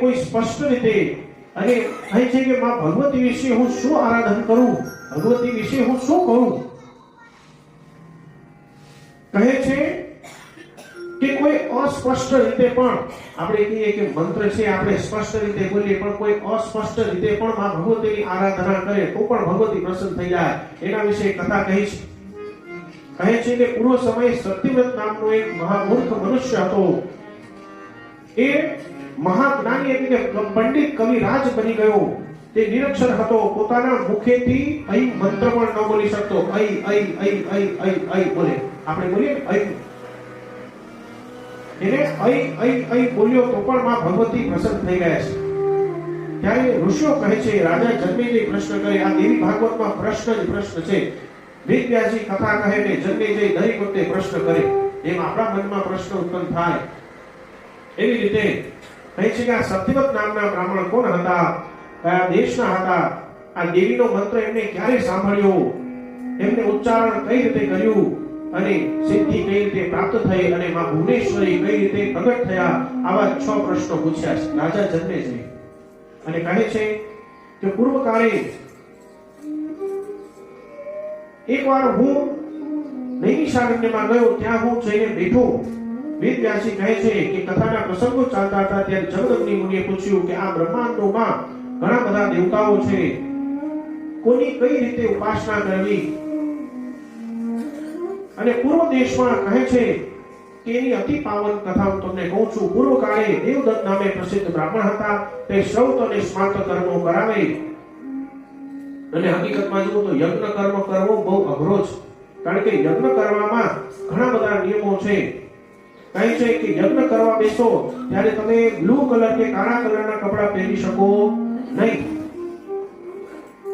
કોઈ સ્પષ્ટ રીતે અને કહે છે કે માં ભગવતી વિશે હું શું આરાધન કરું, ભગવતી વિશે હું શું કરું. કહે છે કે કોઈ અસ્પષ્ટ રીતે પણ આપણે કહીએ કે મંત્ર છે આપણે સ્પષ્ટ રીતે બોલીએ, પણ કોઈ અસ્પષ્ટ રીતે પણ માં ભગવતીની આરાધના કરે તો પણ ભગવતી પ્રસન્ન થઈ જાય. એના વિશે કથા કહી છે. કહે છે કે પૂર્વ સમયે સત્યવ્રત નામનો એક મહામૂર્ખ મનુષ્ય હતો. એ મહાજ્ઞાની એટલે કે પંડિત કવિરાજ બની ગયો. તે નિરક્ષર હતો. પોતાના મુખેથી અહીં મંત્ર પણ ન બોલી શકતો. અહીં બોલે, આપણે બોલીએ અહીં, એને અહીં બોલ્યો તો પણ માં ભગવતી પ્રસન્ન થઈ ગયા છે. ત્યારે ઋષિઓ કહે છે, રાજા જન્મેજય પ્રશ્ન કરે. આ દેવી ભાગવતમાં પ્રશ્ન જ પ્રશ્ન છે. વેદવ્યાસજી કથા કહે ને જન્મેજય દરેક વખતે પ્રશ્ન કરે, એમ આપણા મનમાં પ્રશ્ન ઉત્પન્ન થાય. એવી રીતે કહે છે કે આ સત્યવત નામના બ્રાહ્મણ કોણ હતા, કયા દેશના હતા, આ દેવીનો મંત્ર એમને ક્યારે સાંભળ્યો, એમને ઉચ્ચારણ કઈ રીતે કર્યું અને સિદ્ધિ કઈ રીતે પ્રાપ્ત થઈ અને માં ભુવનેશ્વરી કઈ રીતે પ્રગટ થયા, આવા 6 પ્રશ્નો પૂછ્યા છે રાજા જન્મેજય. અને કહે છે કે પૂર્વ કાળે એકવાર હું નૈમિષારણ્યમાં ગયો, ત્યાં હું જઈને બેઠો. વેદવ્યાસજી કહે છે કે કથાના પ્રસંગો ચાલતા હતા ત્યારે જમદગ્નિ મુનિએ પૂછ્યું કે આ બ્રહ્માંડોમાં ઘણા બધા દેવતાઓ છે, કોની કઈ રીતે ઉપાસના કરવી. અને પૂર્વ દેશમાં કહે છે કે એની અતિ પાવન કથા હું તમને કહું છું. પૂર્વ કાળે દેવદત્ત નામે પ્રસિદ્ધ બ્રાહ્મણ હતા. તે શ્રૌત અને સ્માર્ત કર્મો કરાવે. અને હકીકતમાં જો તો યજ્ઞ કર્મ કરવો બહુ અઘરો છે, કારણ કે યજ્ઞ કરવામાં ઘણા બધા નિયમો છે. કહે છે કે યજ્ઞ કરવા બેસો ત્યારે તમે બ્લુ કલર કે કાળા કલરના કપડા પહેરી શકો નહીં.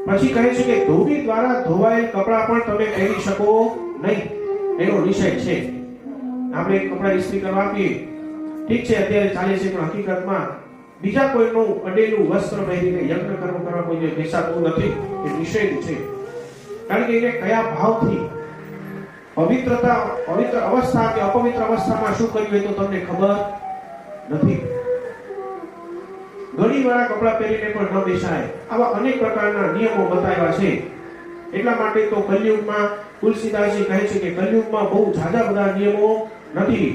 પછી કહે છે કે ધોબી દ્વારા ધોવાયેલ કપડા પણ તમે પહેરી શકો નહીં. એનો નિષેધ છે. આપણે કપડા ઇસ્ત્રી કરવા આપીએ, ઠીક છે અત્યારે ચાલે છે, પણ હકીકતમાં બીજા કોઈનું અડેલું વસ્ત્ર પહેરીને યજ્ઞ કર્મ કરવા કોઈને બેસાતું નથી. એ નિષેધ છે. કારણ કે એને કયા ભાવથી પવિત્ર અવસ્થા કે અપવિત્ર અવસ્થામાં શું કર્યું હોય તો તમને ખબર નથી. ગળીવાળા કપડા પહેરીને પણ ન બેસાય. આવા અનેક પ્રકારના નિયમો બતાવ્યા છે. એટલા માટે તો કલયુગમાં તુલસીદાસજી કહે છે કે કલયુગમાં બહુ ઝાઝા બધા નિયમો નથી.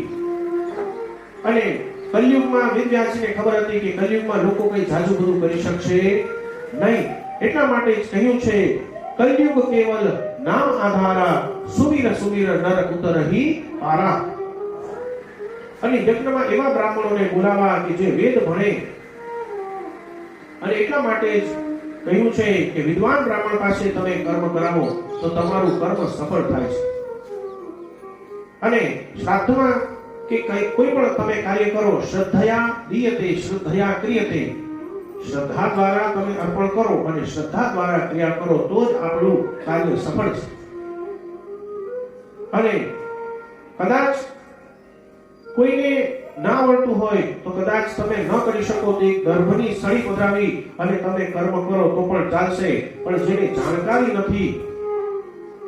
અને કલયુગમાં વેદવ્યાસજીને ખબર હતી કે કલયુગમાં લોકો કઈ ઝાઝું બધું કરી શકશે નહીં. એટલા માટે જ કહ્યું છે કલયુગ કેવલ નામ આધારા, સુવીર સુવીર નર ઉતરહી પારા. અને યજ્ઞમાં એવા બ્રાહ્મણોને બોલાવા કે જે વેદ ભણે. અને એટલા માટે જ કહ્યું છે કે વિદ્વાન બ્રાહ્મણ પાસે તમે કર્મ કરાવો તો તમારું કર્મ સફળ થાય છે. અને શ્રાદ્ધમાં કે કોઈ પણ તમે કાર્ય કરો, શ્રદ્ધયા દીયતે શ્રદ્ધયા ક્રિયતે, શ્રદ્ધા દ્વારા તમે અર્પણ કરો અને શ્રદ્ધા દ્વારા ક્રિયા કરો તો જ આપણું કાર્ય સફળ છે. અને કદાચ કોઈને ના આવડતું હોય તો કદાચ તમે ન કરી શકો તો ગર્ભની સળી પધરાવી અને તમે કર્મ કરો તો પણ ચાલશે. પણ જેને જાણકારી નથી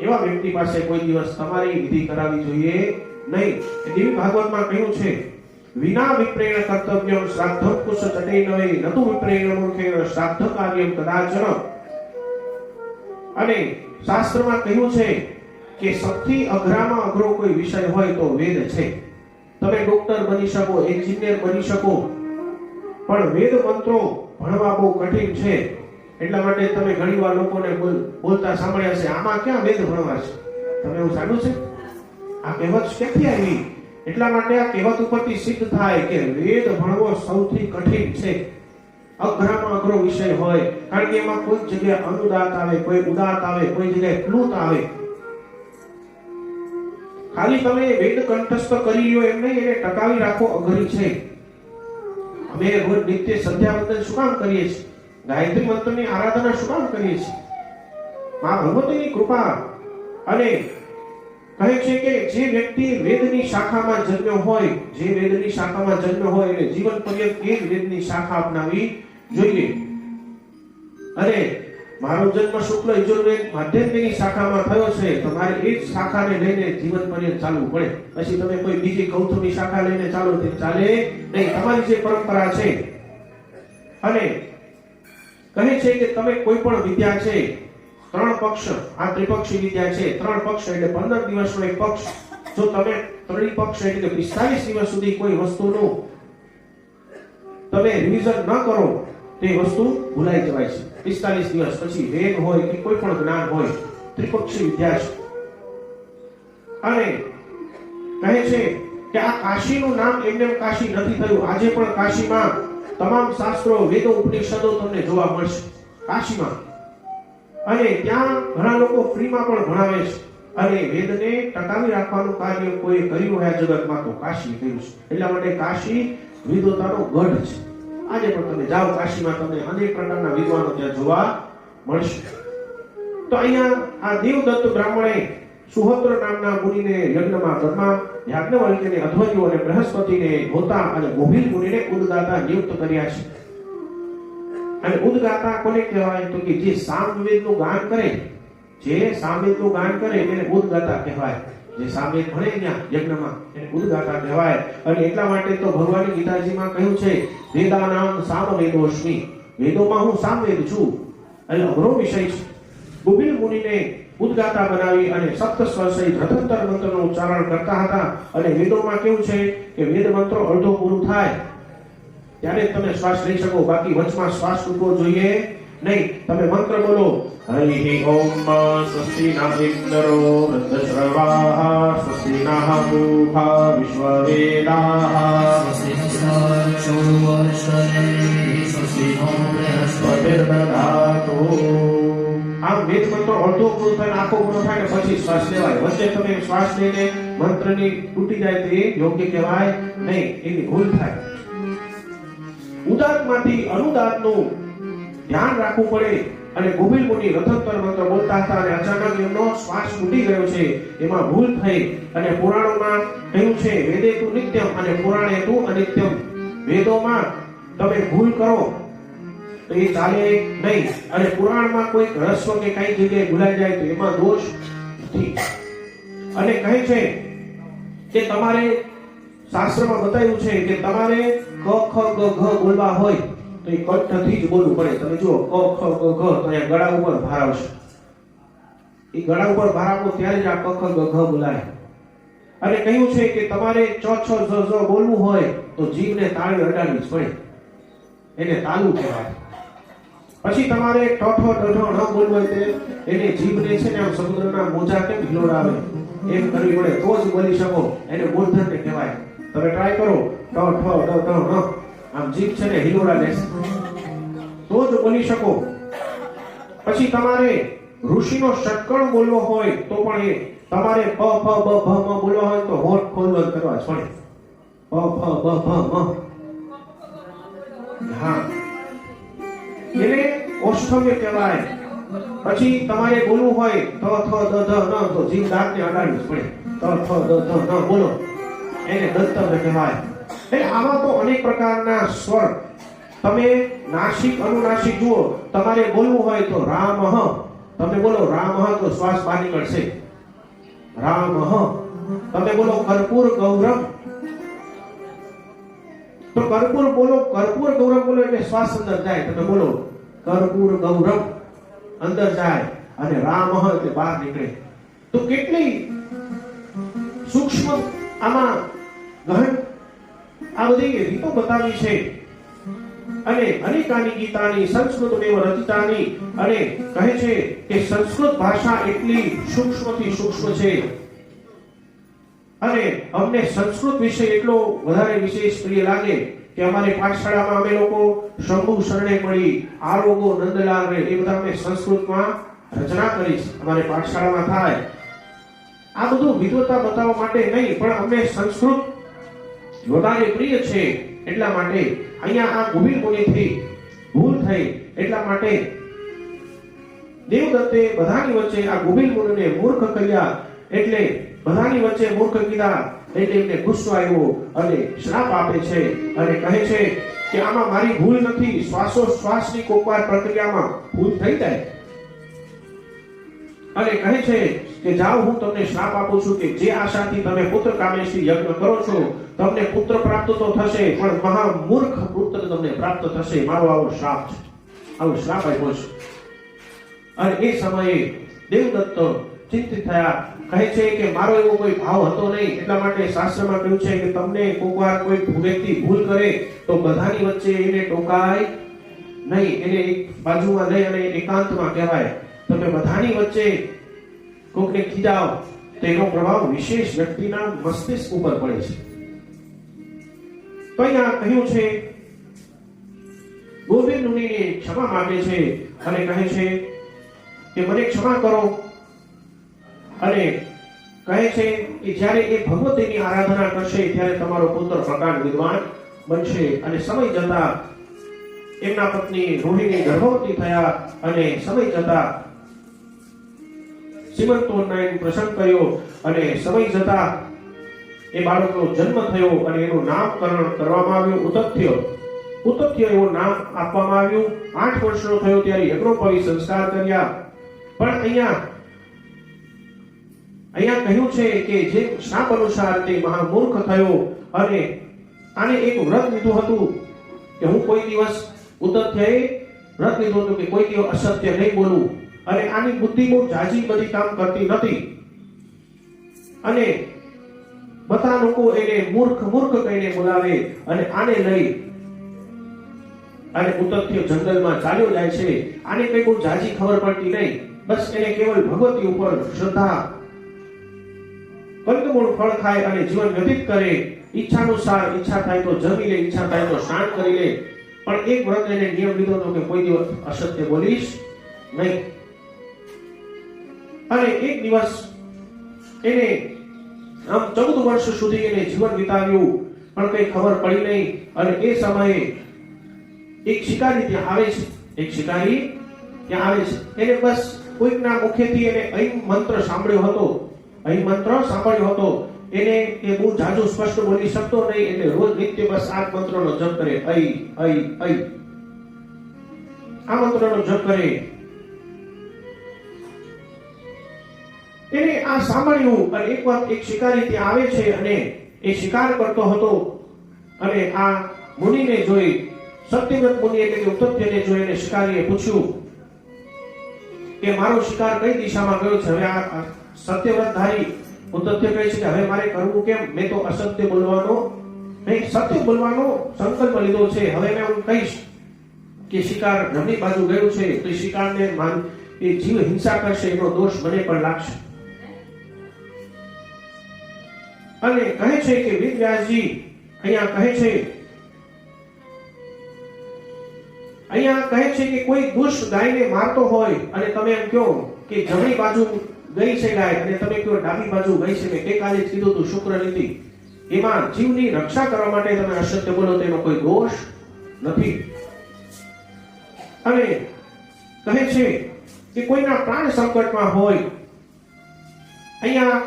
એવા વ્યક્તિ પાસે કોઈ દિવસ તમારી વિધિ કરાવવી જોઈએ નહીં. દેવી ભાગવતમાં કહ્યું છે વિના વિપ્રેણ કર્તવ્યમ શ્રાદ્ધમ કુશ ચટૈનવે નતુ વિપ્રેણ મૂર્ખેણ શ્રાદ્ધ કાર્યમ કદાચન. અને શાસ્ત્રમાં કહ્યું છે કે સૌથી અઘરામાં અઘરો કોઈ વિષય હોય તો વેદ છે. તમે ડોક્ટર બની શકો, એન્જિનિયર બની શકો, પણ વેદ મંત્રો ભણવા બહુ કઠિન છે. એટલા માટે તમે ઘણીવાર લોકોને બોલતા સાંભળ્યા છે આમાં ક્યાં વેદ ભણવા છે. તમે એવું સાંભળ્યું છે? આ કહેવત ક્યાંથી આવી? એટલા માટે આ કહેવત ઉપરથી સિદ્ધ થાય કે વેદ ભણવો સૌથી કઠિન છે. અઘરામાં અઘરો વિષય હોય, કારણ કે એમાં કોઈ જગ્યાએ અનુદાત આવે, કોઈ ઉદાત આવે, કોઈ જગ્યાએ પ્લુત આવે. ખાલી તમે વેદ કંઠસ્થ કરી લ્યો એમ નહીં, એને ટકાવી રાખો અઘરી છે. અમે રોજ નિત્ય સંધ્યા વંદન શું કામ કરીએ છીએ? ગાયત્રી મંત્રની આરાધના શું કામ કરીએ છીએ? મા ભગવતીની કૃપા. અને કહે છે કે જે વ્યક્તિ વેદની શાખામાં જન્મ્યો હોય, જે વેદની શાખામાં જન્મ્યો હોય એને જીવન પર્યંત એ જ વેદની શાખા અપનાવી જોઈએ. અને મારો જન્મ શુક્લ યજુર્વેદ માધ્યમિકની શાખામાં થયો છે તો મારે એ જ શાખાને લઈને જીવન પર્યંત ચાલવું પડે. પછી તમે કોઈ બીજી કૌતુકની શાખા લઈને ચાલો તે ચાલે નહીં. તમારી જે પરંપરા છે અને કહે છે કે તમે કોઈ પણ વિદ્યા છે, 3 પક્ષ, આ ત્રિપક્ષી વિદ્યા છે, 3 પક્ષ એટલે 15 દિવસનો એક પક્ષ, જો તમે ત્રિપક્ષ એટલે 45 દિવસ સુધી કોઈ વસ્તુનું તમે રિવિઝન ન કરો તે વસ્તુ ભૂલાઈ જવાય છે. 45 દિવસ પછી વેદ હોય કે કોઈ પણ જ્ઞાન હોય, ત્રિપક્ષી વિદ્યા છે. અને કહે છે કે આ કાશીનું નામ એમને કાશી નથી થયું. આજે પણ કાશીમાં તમામ શાસ્ત્રો, વેદો, ઉપનિષદો તમને જોવા મળશે કાશીમાં. અને ત્યાં ઘણા લોકો ફ્રીમાં પણ ભણાવે છે. અને વેદને ટકાવી રાખવાનું કાર્ય કોઈ કર્યું હોય આ જગતમાં તો કાશી કર્યું છે. એટલા માટે કાશી વિદ્વતાનો ગઢ છે. આજે પણ તમે જાઓ કાશીમાં, તમને અનેક પ્રકારના વિદ્વાનો ત્યાં જોવા મળશે. તો અહીંયા આ દેવદત્ત બ્રાહ્મણે સુહોત્ર નામના મુનિને યજ્ઞમાં બ્રહ્મા, યાજ્ઞવલ્ક્યને, અધ્વર્યો અને બૃહસ્પતિને હોતા અને ગોભીલ મુનિને ઉદ્ગાતા નિયુક્ત કર્યા છે. અને ઉદ્ગાતા કોને કહેવાય? તો કે જે સામવેદનું ગાન કરે, જે સામવેદનું ગાન કરે એને ઉદ્ગાતા કહેવાય. જે સામવેદ ભણે ત્યાં યજ્ઞમાં એને ઉદ્ગાતા કહેવાય. અને એટલા માટે તો ભગવાન ગીતાજીમાં કહ્યું છે, વેદાનામ સામવેદોસ્મિ, વેદોમાં હું સામવેદ છું. એટલે અઘરો વિષય છે. ગોભીલ મુનિને ઉદ્ગાતા બનાવી અને સપ્તસ્વર સહિત રથંતર મંત્રનું ઉચ્ચારણ કરતા હતા. અને વેદોમાં કેવું છે કે વેદ મંત્રો અડધો પૂરું થાય ત્યારે તમે શ્વાસ લઈ શકો, બાકી વચમાં શ્વાસ છૂટવો જોઈએ નહીં. તમે મંત્ર બોલો, હરિ ઓમ સ્વસ્તિ ના ઇન્દ્રો વૃદ્ધશ્રવાઃ, સ્વસ્તિ ના પૂષા વિશ્વવેદાઃ, સ્વસ્તિ નસ્તર્ષો વર્ષરે, સ્વસ્તિ નો બૃહસ્પતિર્દધાતુ. આમ વેદ મંત્રો અડધો પૂરો થાય, આખો પૂરો થાય ને પછી શ્વાસ લેવાય. વચ્ચે તમે શ્વાસ લઈને મંત્રની તૂટી જાય તો એ યોગ્ય કહેવાય નહીં, એની ભૂલ થાય. ઉદાત્તમાંથી અનુદાત્તનું ધ્યાન રાખવું પડે. અને ગોભીલ મુનિ રથંતર મંત્ર બોલતા હતા અને અચાનક એમનો શ્વાસ તૂટી ગયો છે, એમાં ભૂલ થઈ. અને પુરાણોમાં કહ્યું છે, વેદે તુ નિત્યમ અને પુરાણે તુ અનિત્યમ. વેદોમાં તમે ભૂલ કરો તો એ ચાલે નહીં. અને પુરાણમાં કોઈ રસ્વ કે કઈ જગ્યાએ ભૂલાઈ જાય તો એમાં દોષ નથી. અને કહે છે કે તમારે શાસ્ત્રમાં બતાવ્યું છે કે તમારે ક ખ ગ ઘ બોલવા હોય તો એ કંઠથી જ બોલવું પડે. તમે જુઓ ક ખ ગ ઘ તો અહીંયા ગળા ઉપર ભાર આવશે. એ ગળા ઉપર ભાર આપો ત્યારે જ આ ક ખ ગ ઘ બોલાય. અને કહ્યું છે કે તમારે ચ છ જ જ બોલવું હોય તો જીભને તાળી અડાડવી જ પડે, એને તાલુ કહેવાય. પછી તમારે ઠ ઠ ઢ ઢ ન બોલવું હોય તે એને જીભને છે ને આમ સમુદ્રના મોજા કેમ હિલોડાવે એમ કરવી પડે તો જ બોલી શકો. એને મૂર્ધન્ય કહેવાય. તમે ટ્રાય કરો, ઠ ઠ ઢ ઢ ન, આમ જીભ છે ને હિલોડા લેશે તો જ બોલી શકો. પછી તમારે ઋષિનો ષટકણ બોલવો હોય તો પણ એ તમારે પ ફ બ ભ મ બોલવો હોય તો હોઠ ખોલવા કરવા જ પડે. પ ફ બ ભ મ, હા, એને ઓષ્ઠવ્ય કહેવાય. પછી તમારે બોલવું હોય ત થ દ ધ ન તો જીભ દાંતને અડાડવી જ પડે. ત થ દ ધ ન બોલો, એને દંતવ્ય કહેવાય. એટલે આવા તો અનેક પ્રકારના સ્વર. તમે નાસિક અનુનાસિક જુઓ. તમારે બોલવું હોય તો રામ હ, તમે બોલો રામ હ તો શ્વાસ બહાર નીકળશે, રામ હ. તમે બોલો કર્પૂર ગૌરમ તો કર્પૂર બોલો, કર્પૂર ગૌરમ બોલો એટલે શ્વાસ અંદર જાય. તમે બોલો કર્પૂર ગૌરમ, અંદર જાય. અને રામ હ એટલે બહાર નીકળે. તો કેટલી સૂક્ષ્મ આમાં ગહન આ બધી રીતો બતાવી છે. અને અનેકાની ગીતાની સંસ્કૃતમેવ રચિતાની. અને કહે છે કે સંસ્કૃત ભાષા એટલી સૂક્ષ્મથી સૂક્ષ્મ છે. અને અમને સંસ્કૃત વિષય એટલો વધારે વિશેષ પ્રિય લાગે કે અમારી પાઠશાળામાં અમે લોકો શંભુ શરણે મળી, આરોગો નંદલાલ રે એ બધા અમે સંસ્કૃતમાં રચના કરી છે, અમારી પાઠશાળામાં થાય. આ બધું વિદ્વતા બતાવવા માટે નહીં, પણ અમને સંસ્કૃત વધારે પ્રિય છે. એટલા માટે અહીંયા આ ગોભીલ મુનિથી ભૂલ થઈ. એટલા માટે દેવદત્તે બધાની વચ્ચે આ ગોભીલ મુનિને મૂર્ખ કહ્યા. એટલે બધાની વચ્ચે મૂર્ખ કીધા એટલે એમને ગુસ્સો આવ્યો અને શ્રાપ આપે છે. અને કહે છે કે આમાં મારી ભૂલ નથી. શ્વાસોશ્વાસની કોકવાર પ્રક્રિયામાં ભૂલ થઈ જાય. અને કહે છે કે જાઓ, હું તમને શ્રાપ આપું છું કે જે આશાથી તમે પુત્ર કામેશથી યજ્ઞ કરો છો તમને પુત્ર પ્રાપ્ત તો થશે, પણ મહા મૂર્ખ પુત્ર તમને પ્રાપ્ત થશે, મારો આવો શ્રાપ છે, આવો શ્રાપ આપ્યો છે. અને એ સમયે દેવદત્ત ચિંતિત થયા. કહે છે કે મારો એવો કોઈ ભાવ હતો નહીં, એટલા માટે શાસ્ત્રમાં કહ્યું છે કે તમને કોઈક વાર કોઈ વ્યક્તિ ભૂલ કરે તો બધાની વચ્ચે એને ટોકાય નહીં, એને એક બાજુમાં લઈ અને એકાંતમાં કહેવાય. તમે બધાની વચ્ચે કોકને ખીજાવ તો એનો પ્રભાવ વિશેષ વ્યક્તિના મસ્તિષ્ક ઉપર પડે છે. તો અહીંયા કહ્યું છે ગોવિંદ મુનિને ક્ષમા માંગે છે અને કહે છે કે મને ક્ષમા કરો. અને કહે છે કે જ્યારે એ ભગવતીની આરાધના કરશે ત્યારે તમારો પુત્ર પ્રકાંડ વિદ્વાન બનશે. અને સમય જતા એમના પત્ની રોહિણી ગર્ભવતી થયા અને સમય જતા સીમંતોન્નયન પ્રસંગ કર્યો અને સમય જતા એ બાળકનો જન્મ થયો અને એનું નામકરણ કરવામાં આવ્યું ઉતથ્ય. ઉતથ્ય એવું નામ આપવામાં આવ્યું. 8 વર્ષનો થયો ત્યારે યજ્ઞોપવિત સંસ્કાર કર્યા. પણ અહીંયા કહ્યું છે કે જે શાપ અનુસાર તે મહામૂર્ખ થયો અને આને એક વ્રત લીધું હતું કે હું કોઈ દિવસ ઉતથ્યએ વ્રત લીધું હતું કે કોઈ દિવસ અસત્ય નહીં બોલું. અને આની બુદ્ધિ બહુ જાજી બધી કામ કરતી નથી અને બધા લોકો એને મૂર્ખ કહીને બોલાવે અને આને લઈ અને ઉતથ્ય જંગલમાં ચાલ્યો જાય છે. આને કઈ બહુ જાજી ખબર પડતી નહીં, બસ એને કેવલ ભગવતી ઉપર શ્રદ્ધા, કંદમૂળ ફળ ખાય અને જીવન વ્યતીત કરે. ઈચ્છાનુસાર ઈચ્છા થાય તો જમી લે, ઈચ્છા થાય તો સ્નાન કરી લે. પણ એક વ્રત એને નિયમ લીધો હતો કે કોઈ દિવસ અસત્ય બોલીશ નહીં. અને એક દિવસ એને આમ 14 વર્ષ સુધી એને જીવન વિતાવ્યું પણ કઈ ખબર પડી નહીં. અને એ સમયે એક શિકારી ત્યાં આવે છે. એને બસ કોઈકના મુખેથી એને ઐમ મંત્ર સાંભળ્યો હતો. એને એ બહુ જાજુ સ્પષ્ટ બોલી શકતો નહીં, એટલે રોજ નિત્ય બસ આ મંત્રનો જપ કરે. આ મંત્રનો જપ કરે. એને આ સાંભળ્યું અને એક વાર એક શિકારી ત્યાં આવે છે અને એ શિકાર કરતો હતો અને આ મુનિને જોઈ, સત્યવ્રત મુનિ એટલે કે ઉતથ્યને જોઈ અને શિકારીએ પૂછ્યું કે મારો શિકાર કઈ દિશામાં ગયો છે. હવે આ સત્યવ્રતધારી ઉતથ્ય કહે છે કે હવે મારે કરવું કેમ? મેં તો અસત્ય બોલવાનો નહીં, સત્ય બોલવાનો સંકલ્પ લીધો છે. હવે મેં હું કહીશ કે શિકાર જમણી બાજુ ગયું છે તો શિકારને એ જીવ હિંસા કરશે, એનો દોષ મને પણ લાગશે. અને કહે છે કે વેદવ્યાસજી અહીંયા કહે છે કે કોઈ દુષ્ટ ગાયને મારતો હોય અને તમે એમ કહો કે જમણી બાજુ ગઈ છે ગાય અને તમે કહો ડાબી બાજુ ગઈ છે. મેં ગઈકાલે જ કીધું હતું શુક્ર નીતિ, એમાં જીવની રક્ષા કરવા માટે તમે અસત્ય બોલો તો એનો કોઈ દોષ નથી. અને કહે છે કે કોઈના પ્રાણ સંકટમાં હોય, અહીંયા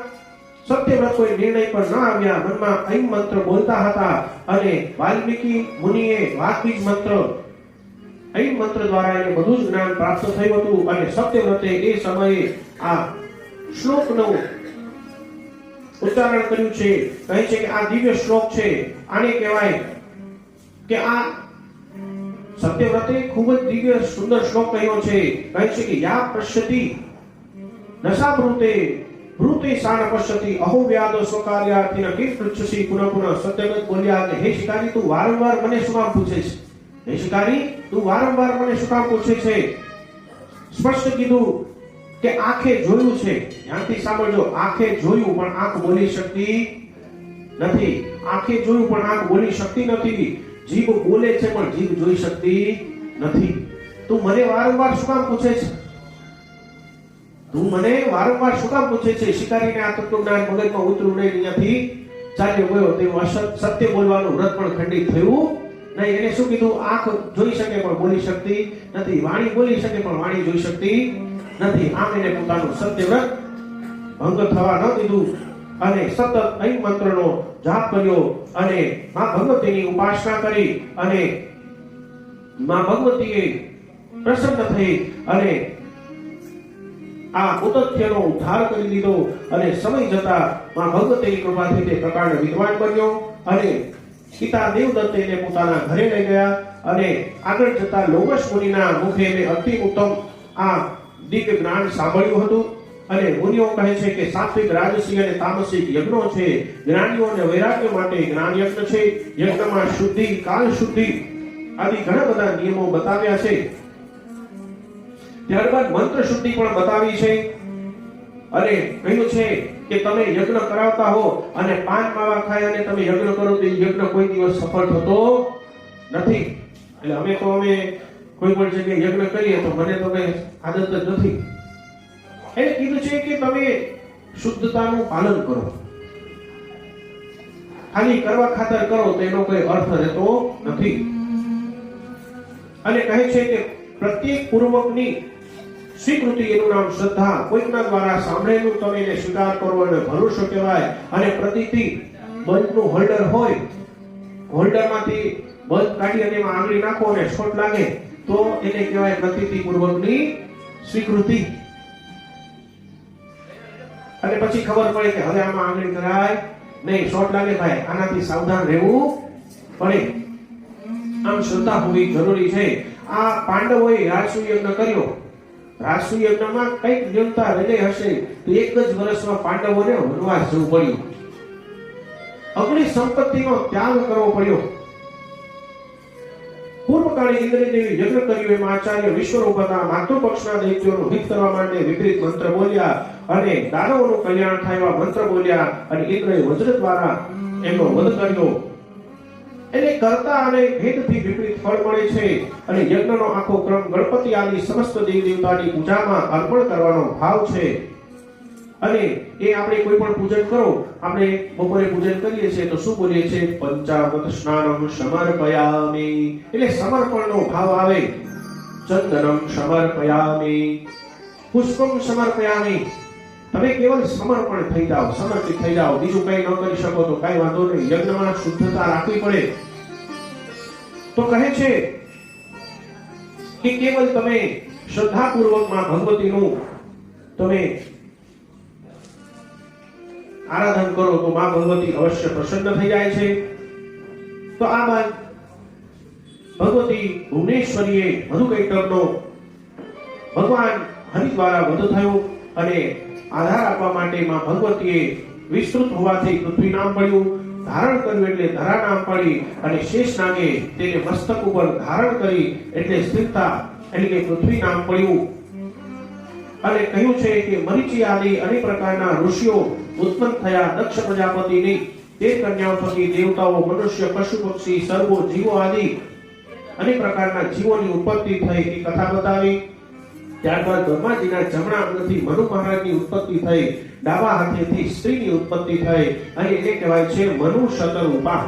સત્યવ્રત કોઈ નિર્ણય પર ન આવ્યા, મનમાં ઐમ મંત્ર બોલતા હતા અને વાલ્મીકી મુનિએ વાગ્બીજ મંત્ર, ઐમ મંત્ર દ્વારા એને બધું જ જ્ઞાન પ્રાપ્ત થયું હતું. અને સત્યવ્રતે એ સમયે આ શ્લોકનું ઉચ્ચારણ કર્યું છે. કહે છે કે આ દિવ્ય શ્લોક છે, આને કહેવાય કે આ સત્યવ્રતે ખૂબ જ દિવ્ય સુંદર શ્લોક કહ્યો છે. કહે છે કે યા પશ્યતિ નશા ભૃતે સાન પશ્યતિ અહો વ્યાદો સ્વકાર્યાર્થિન કિમ પૃચ્છસી પુનઃ પુનઃ. સત્યવ્રત બોલ્યા કે હે શિકારી, તું વારંવાર મને શું કામ પૂછે છે? હે શિકારી, તું વારંવાર મને શું કામ પૂછે છે? સ્પષ્ટ કીધું કે આંખે જોયું છે. ધ્યાનથી સાંભળજો, આંખે જોયું પણ આંખ બોલી શકતી નથી. આંખે જોયું પણ આંખ બોલી શકતી નથી. જીભ બોલે છે પણ જીભ જોઈ શકતી નથી. તું મને વારંવાર શું કામ પૂછે છે? શિકારીને આ તત્વજ્ઞાન મગજમાં ઉતરું નહીં, અહીંયાથી ચાલ્યો ગયો. તેવું સત્ય બોલવાનું વ્રત પણ ખંડિત થયું નહીં. એને શું કીધું? આંખ જોઈ શકે પણ બોલી શકતી નથી, વાણી બોલી શકે પણ વાણી જોઈ શકતી નથી. આમ એને પોતાનું સત્યવ્રત ભંગ થવા ન દીધું અને સતત ઐમ મંત્રનો જાપ કર્યો અને માં ભગવતીની ઉપાસના કરી અને માં ભગવતીએ પ્રસન્ન થઈ અને આ ઉતથ્યનો ઉદ્ધાર કરી લીધો. અને સમય જતા માં ભગવતીની કૃપાથી તે પ્રકાંડ વિદ્વાન બન્યો અને પિતા દેવદત્ત એને પોતાના ઘરે લઈ ગયા અને આગળ જતા લોમશ મુનિના મુખે મેં અતિ ઉત્તમ આ દિવ્ય જ્ઞાન સાંભળ્યું હતું. અને મુનિઓ કહે છે કે સાત્વિક, રાજસી અને તામસિક યજ્ઞો છે. જ્ઞાનીઓ અને વૈરાગ્ય માટે જ્ઞાન યજ્ઞ છે. યજ્ઞમાં શુદ્ધિ, કાલ શુદ્ધિ આદિ ઘણા બધા નિયમો બતાવ્યા છે. ત્યારબાદ મંત્ર શુદ્ધિ પણ બતાવી છે અને કહ્યું છે કે તમે યજ્ઞ કરાવતા હો અને પાન માવા ખાય અને તમે યજ્ઞ કરો તો યજ્ઞ કોઈ દિવસ સફળ થતો નથી. એટલે અમે કોઈ પણ જગ્યાએ યજ્ઞ કરીએ તો મને તો કઈ આદત જ નથી. એટલે કીધું છે કે તમે શુદ્ધતાનું પાલન કરો. ખાલી કરવા ખાતર કરો તો એનો કોઈ અર્થ રહેતો નથી. અને કહે છે કે પ્રત્યેક પૂર્વકની સ્વીકૃતિ એનું નામ શ્રદ્ધા. કોઈકના દ્વારા સાંભળેલું તમે એને સ્વીકાર કરો અને ભરોસો કહેવાય. અને પ્રતિથી બલ્બનું હોલ્ડર હોય, હોલ્ડરમાંથી બલ્બ કાઢી અને એમાં આંગળી નાખો અને શોર્ટ લાગે તો એને કહેવાય પ્રતિથી પૂર્વકની સ્વીકૃતિ. અને પછી ખબર પડે કે હવે આમાં આંગળી કરાય નહીં, શોર્ટ લાગે ભાઈ, આનાથી સાવધાન રહેવું પડે. આમ શ્રદ્ધા હોવી જરૂરી છે. આ પાંડવોએ રાજસુ યજ્ઞ કર્યો. રાજસુ યજ્ઞમાં કઈક દેવતા હૃદય હશે તો એક જ વર્ષમાં પાંડવોને વનવાસ જવું પડ્યું. અગ્નિ સંપત્તિનો ત્યાગ કરવો પડ્યો. પૂર્વકાળે ઇન્દ્રદેવી યજ્ઞ કર્યું એમાં આચાર્ય વિશ્વરૂપના માતૃપક્ષના દૈત્યોનું હિત કરવા માટે વિપરીત મંત્ર બોલ્યા અને દાનવોનું કલ્યાણ થાય એવા મંત્ર બોલ્યા અને ઇન્દ્રએ વજ્ર દ્વારા એમનો વધ કર્યો. એટલે કરતા અને ભેદથી વિપરીત ફળ મળે છે. અને યજ્ઞનો આખો ક્રમ ગણપતિ આદિ સમસ્ત દેવ દેવતાની પૂજામાં અર્પણ કરવાનો ભાવ છે. અને એ આપણે કોઈ પણ પૂજન કરો, આપણે બપોરે પૂજન કરીએ છીએ તો શું બોલીએ છીએ? પંચામૃત સ્નાનમ સમર્પયામિ. એટલે સમર્પણનો ભાવ આવે. ચંદનમ સમર્પયામિ, પુષ્પમ સમર્પયામિ. તમે કેવલ સમર્પણ થઈ જાઓ, સમર્પિત થઈ જાઓ. બીજું કઈ ન કરી શકો તો કઈ વાંધો નહીં. યજ્ઞમાં શુદ્ધતા રાખવી પડે. તો કહે છે કે કેવલ તમે શ્રદ્ધાપૂર્વકમાં ભગવતીનું તમે આરાધન કરો તો માં ભગવતી અવશ્ય પ્રસન્ન થઈ જાય છે. તો આ બાદ ભગવતી ભુવનેશ્વરીએ મધુકૈટભનો ભગવાન હરિ દ્વારા વધ થયો અને આધાર આપવા માટે માં ભગવતીએ વિસ્તૃત હોવાથી પૃથ્વી નામ પડ્યું. ધારણ કર્યું એટલે ધરા નામ પડી. અને શેષ નાગે તેને મસ્તક ઉપર ધારણ કરી એટલે સ્થિરતા એટલે કે પૃથ્વી નામ પડ્યું. અને કહ્યું છે કે મરીચી આદિ અનેક પ્રકારના ઋષિઓ ઉત્પન્ન થયા. દક્ષ પ્રજાપતિની 13 કન્યાઓ થકી દેવતાઓ, મનુષ્ય, પશુ, પક્ષી, સર્વો જીવો આદિ અનેક પ્રકારના જીવોની ઉત્પત્તિ થઈ એ કથા બતાવી. ત્યારબાદ બ્રહ્માજીના જમણા અંગથી મનુ મહારાજની ઉત્પત્તિ થઈ. ડાબા હાથેથી સ્ત્રીની ઉત્પત્તિ થઈ અને એને કહેવાય છે મનુ શતરૂપા.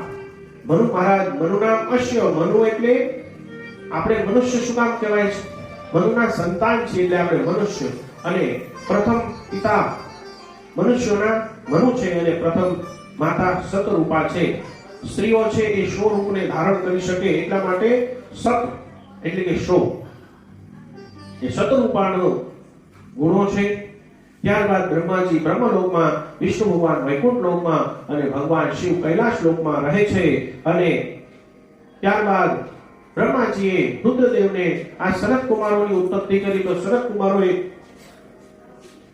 મનુ મહારાજ, મનુ નામ અશ્ય. મનુ એટલે આપણે મનુષ્ય શું કામ કહેવાય છે? મનુના સંતાન છે એટલે આપણે મનુષ્ય. અને પ્રથમ પિતા મનુષ્યોના મનુ છે અને પ્રથમ માતા શતરૂપા છે. સ્ત્રીઓ છે એ શો રૂપને ધારણ કરી શકે એટલા માટે સત એટલે કે શો એ શતરૂપાનો ગુણો છે. ત્યારબાદ બ્રહ્માજી બ્રહ્મલોકમાં, વિષ્ણુ ભગવાન વૈકુંઠ લોકમાં અને ભગવાન શિવ કૈલાશ લોકમાં રહે છે. અને ત્યારબાદ બ્રહ્માજીએ રુદ્રદેવને આ શરદ કુમારોની ઉત્પત્તિ કરી તો શરદ કુમારોએ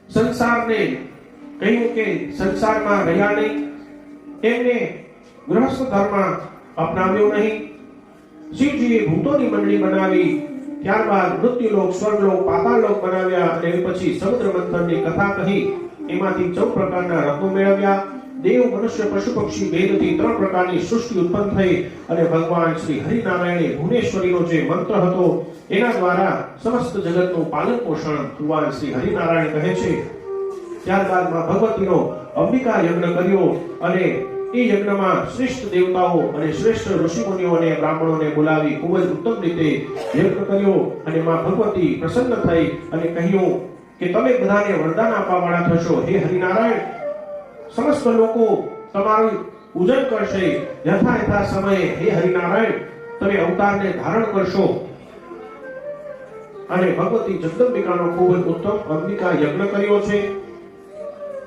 સંસારને કહ્યું કે સંસારમાં રહ્યા નહીં. એમને ગૃહસ્થ ધર્મ અપનાવ્યો નહીં. શિવજીએ ભૂતોની મંડળી બનાવી. ત્યારબાદ મૃત્યુલોક, સ્વર્ગલોક, પાતાળલોક બનાવ્યા અને પછી સમુદ્ર મંથનની કથા કહી. એમાંથી 14 પ્રકારના રત્નો મેળવ્યા. દેવ, મનુષ્ય, પશુ, પક્ષી ભેદથી 3 પ્રકારની સૃષ્ટિ ઉત્પન્ન થઈ. અને ભગવાન શ્રી હરિનારાયણે ભુવનેશ્વરીનો જે મંત્ર હતો એના દ્વારા સમસ્ત જગતનું પાલન પોષણ ભગવાન શ્રી હરિનારાયણ કહે છે. ત્યારબાદ માં ભગવતીનો અંબિકા યજ્ઞ કર્યો અને એ યજ્ઞમાં શ્રેષ્ઠ દેવતાઓ અને શ્રેષ્ઠ ઋષિમુનિઓ અને બ્રાહ્મણોને બોલાવી ખૂબ જ ઉત્તમ રીતે યજ્ઞ કર્યો. અને માં ભગવતી પ્રસન્ન થઈ અને કહ્યું કે તમે બધાને વરદાન આપવા વાળા થશો. હે હરિનારાયણ, સમસ્ત લોકો તમારું પૂજન કરશે. યથા સમયે હે હરિનારાયણ તમે અવતારને ધારણ કરશો. અને ભગવતી જગદંબિકાનો ખૂબ જ ઉત્તમ અંબિકા યજ્ઞ કર્યો છે.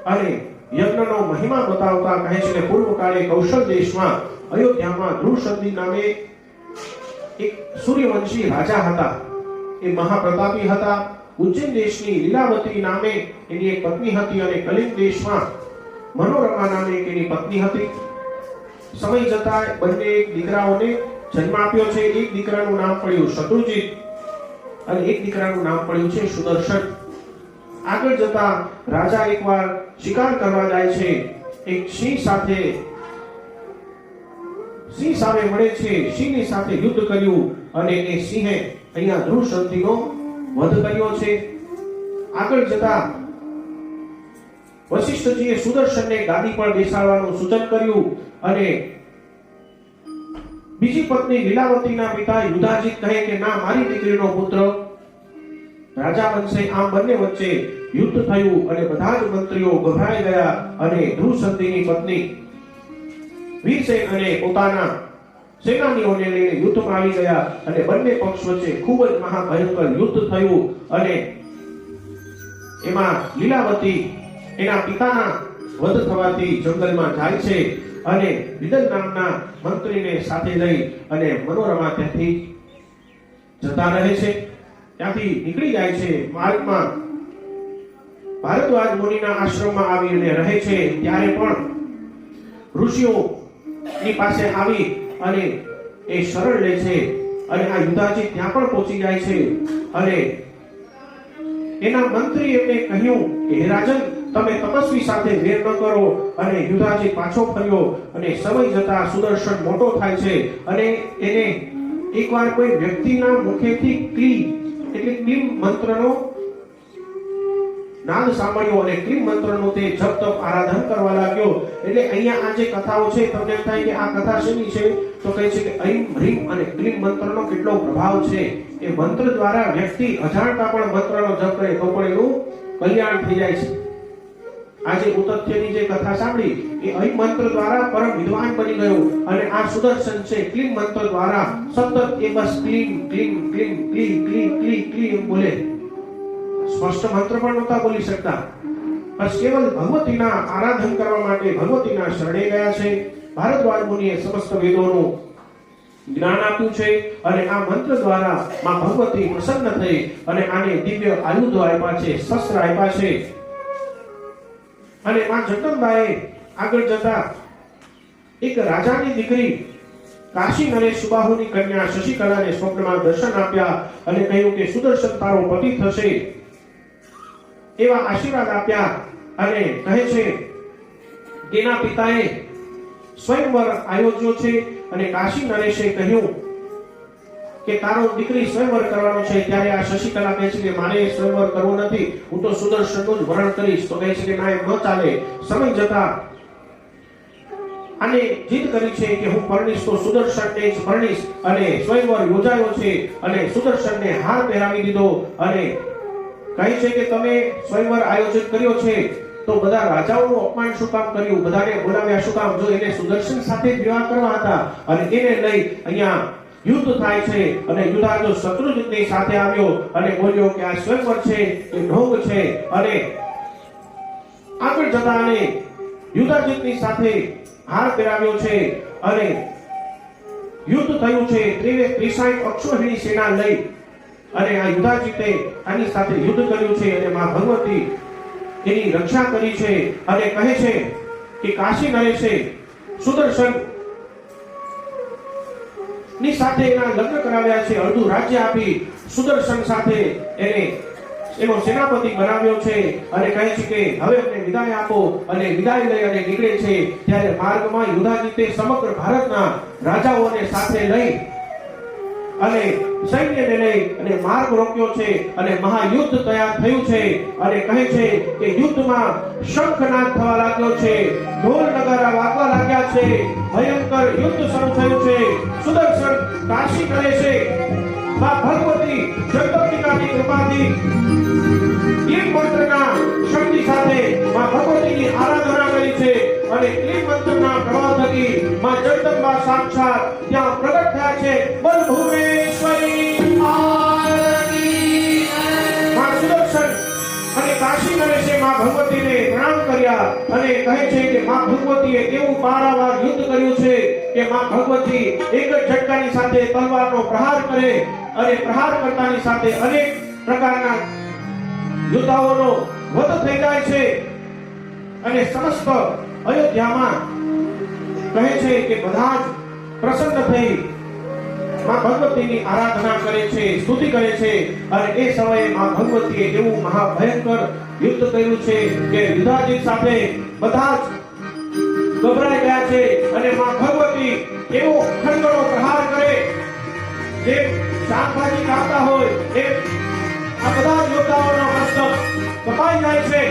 અને યજ્ઞનો મહિમા બતાવતા કહે છે કે પૂર્વ કાળે કૌશલ દેશમાં અયોધ્યામાં ધ્રુવ સંધિ નામે એક સૂર્યવંશી રાજા હતા. એ મહાપ્રતાપી હતા. ઉજ્જૈન દેશની લીલાવતી નામે એની એક પત્ની હતી અને કલિંગ દેશમાં મનોરમા નામે એક એની પત્ની હતી. સમય જતા બંને દીકરાઓને જન્મ આપ્યો છે. એક દીકરાનું નામ પડ્યું શત્રુજીત અને એક દીકરાનું નામ પડ્યું છે સુદર્શન. આગળ જતા રાજા એકવાર શિકાર કરવા જાય છે. એક સિંહ સામે મળે છે. સિંહની સાથે યુદ્ધ કર્યું અને એ સિંહે અહીંયા ધ્રુવશંતીનો વધ કર્યો છે. આગળ જતા વશિષ્ઠજીએ સુદર્શનને ગાદી પર બેસાડવાનું સૂચન કર્યું અને બીજી પત્ની લીલાવતીના પિતા યુધાજીત કહે કે ના, મારી દીકરીનો પુત્ર રાજા બનશે. આમ બંને વચ્ચે યુદ્ધ થયું અને બધા જ મંત્રીઓ ગભરાઈ ગયા અને ધ્રુવશંતીની પત્ની વીરસેન અને પોતાના સેનાનીઓને લઈને યુદ્ધમાં આવી ગયા અને બંને પક્ષ વચ્ચે ખૂબ જ મહાભયંકર યુદ્ધ થયું અને એમાં લીલાવતી એના પિતાના વધ થવાથી જંગલમાં જાય છે અને વિદલ નામના મંત્રીને સાથે લઈ અને મનોરમા ત્યાંથી જતા રહે છે. ત્યાંથી નીકળી જાય છે. માર્ગમાં ભારદ્વાજ મુનિના આશ્રમમાં આવીને રહે છે. ત્યારે પણ ઋષિઓની પાસે આવી અને એ શરણ લે છે અને આ યુધાજી ત્યાં પણ પહોંચી જાય છે અને એના મંત્રી એમને કહ્યું કે હે રાજન, તમે તપસ્વી સાથે વેર ન કરો. અને યુધાજી પાછો ફર્યો અને સમય જતા સુદર્શન મોટો થાય છે અને એને એકવાર કોઈ વ્યક્તિના મુખેથી ક્લી એટલે ક્લીમ મંત્રનો નાદ સાંભળ્યો અને ક્લીમ મંત્રનો તે જપ તપ આરાધન કરવા લાગ્યો. એટલે અહીંયા આ જે કથાઓ છે તમને થાય કે આ કથા શેની છે, તો કહે છે કે ઐમ હ્રીમ અને ક્લીમ મંત્રનો કેટલો પ્રભાવ છે. એ મંત્ર દ્વારા વ્યક્તિ અજાણતા પણ મંત્રનો જપ કરે તો પણ એનું કલ્યાણ થઈ જાય છે. આજે ઉતથ્યની જે કથા સાંભળી એ ઐમ મંત્ર દ્વારા પરમ વિદ્વાન બની ગયો અને આ સુદર્શન છે ક્લીમ મંત્ર દ્વારા સતત એ બસ ક્લીમ ક્લીમ ક્લીમ ક્લીમ ક્લીમ ક્લીમ ક્લીમ બોલે. સ્પષ્ટ મંત્ર પણ નહોતા બોલી શકતા, બસ કેવલ ભગવતીના આરાધન કરવા માટે ભગવતીના શરણે ગયા છે. ભારદ્વાજ મુનિએ સમસ્ત વેદોનું જ્ઞાન આપ્યું છે અને આ મંત્ર દ્વારા માં ભગવતી પ્રસન્ન થઈ અને આને દિવ્ય આયુધો આપ્યા છે, શસ્ત્ર આપ્યા છે. અને માં જગદંબાએ આગળ જતા એક રાજાની દીકરી કાશી નરેશ સુબાહુની કન્યા શશિકલાને સ્વપ્નમાં દર્શન આપ્યા અને કહ્યું કે સુદર્શન તારો પતિ થશે એવા આશીર્વાદ આપ્યા. અને કહે છે કે એના પિતાએ સ્વયંવર આયોજ્યો છે અને કાશી નરેશે કહ્યું કે તારો દીકરી સ્વયંવર કરવાનો છે. ત્યારે આ શશિકલા કહે છે કે મારે સ્વયંવર કરવો નથી, હું તો સુદર્શનનું જ વરણ કરીશ. તો કહે છે કે ના, એમ ન ચાલે. સમય જતા આને જીદ કરી છે કે હું પરણીશ તો સુદર્શનને જ પરણીશ અને સ્વયંવર યોજાયો છે અને સુદર્શનને હાર પહેરાવી દીધો અને કહે છે કે તમે સ્વયંવર આયોજિત કર્યો છે તો બધા રાજાઓનું અપમાન શું કામ કર્યું, બધાને બોલાવ્યા શું કામ? જો એને સુદર્શન સાથે વિવાહ કરવા હતા અને એને લઈ અહીંયા યુદ્ધ થાય છે અને યુધાજો શત્રુજીતની સાથે આવ્યો અને બોલ્યો કે આ સ્વયંવર છે એ ઢોંગ છે અને આગળ જતા અને યુધાજીતની સાથે હાર પહેરાવ્યો છે અને યુદ્ધ થયું છે. 63 અક્ષોહિણી સેના લઈ અને આ યુધાજીતે આની સાથે યુદ્ધ કર્યું છે અને માં ભગવતી એની રક્ષા કરી છે અને કહે છે કે કાશી નરેશે સુદર્શન ની સાથે એના લગ્ન કરાવ્યા છે. અડધું રાજ્ય આપી સુદર્શન સાથે એને એનો સેનાપતિ બનાવ્યો છે અને કહે છે કે હવે અમને વિદાય આપો અને વિદાય લઈ અને નીકળે છે. ત્યારે માર્ગમાં યુધાજીતે સમગ્ર ભારતના રાજાઓને સાથે લઈ અને સૈન્યને લઈ અને માર્ગ રોક્યો છે અને મહાયુદ્ધ તૈયાર થયું છે અને કહે છે કે યુદ્ધમાં શંખનાદ થવા લાગ્યો છે, ઢોલ નગારા વાગવા લાગ્યા છે, ભયંકર યુદ્ધ શરૂ થયું છે. સુદર્શન કાશી કરે છે. માં ભગવતી જગદંબિકાની કૃપાથી ક્લીમ મંત્રના શક્તિ સાથે માં ભગવતીની આરાધના કરી છે અને ક્લીમ મંત્રના પ્રભાવ થકી માં જગદંબા સાક્ષાત ત્યાં પ્રગટ થયા છે. બોલ ભુવનેશ્વરી આરતી. માં સુદર્શન અને કાશી નરેશે માં ભગવતીને પ્રણામ કર્યા અને કહે છે કે માં ભગવતીએ કેવું પારાવાર યુદ્ધ કર્યું છે કે માં ભગવતી એક જ ઝટકાની સાથે તલવારનો પ્રહાર કરે અને પ્રહાર કરતાની સાથે અનેક પ્રકારના યોદ્ધાઓનો વધ થઈ જાય છે અને સમસ્ત અયોધ્યામાં કહે છે કે બધા જ પ્રસન્ન થઈ માં ભગવતીની આરાધના કરે છે, સ્તુતિ કરે છે અને એ સમયે માં ભગવતીએ એવું મહાભયંકર યુદ્ધ કર્યું છે કે યુધાજીત સાથે બધા જ ગભરાઈ ગયા છે અને માં ભગવતી એવો ખંડનો પ્રહાર કરે જે શાકભાજી કાપતા હોય એ આ બધા જ યોદ્ધાઓનો મસ્તક કપાઈ જાય છે.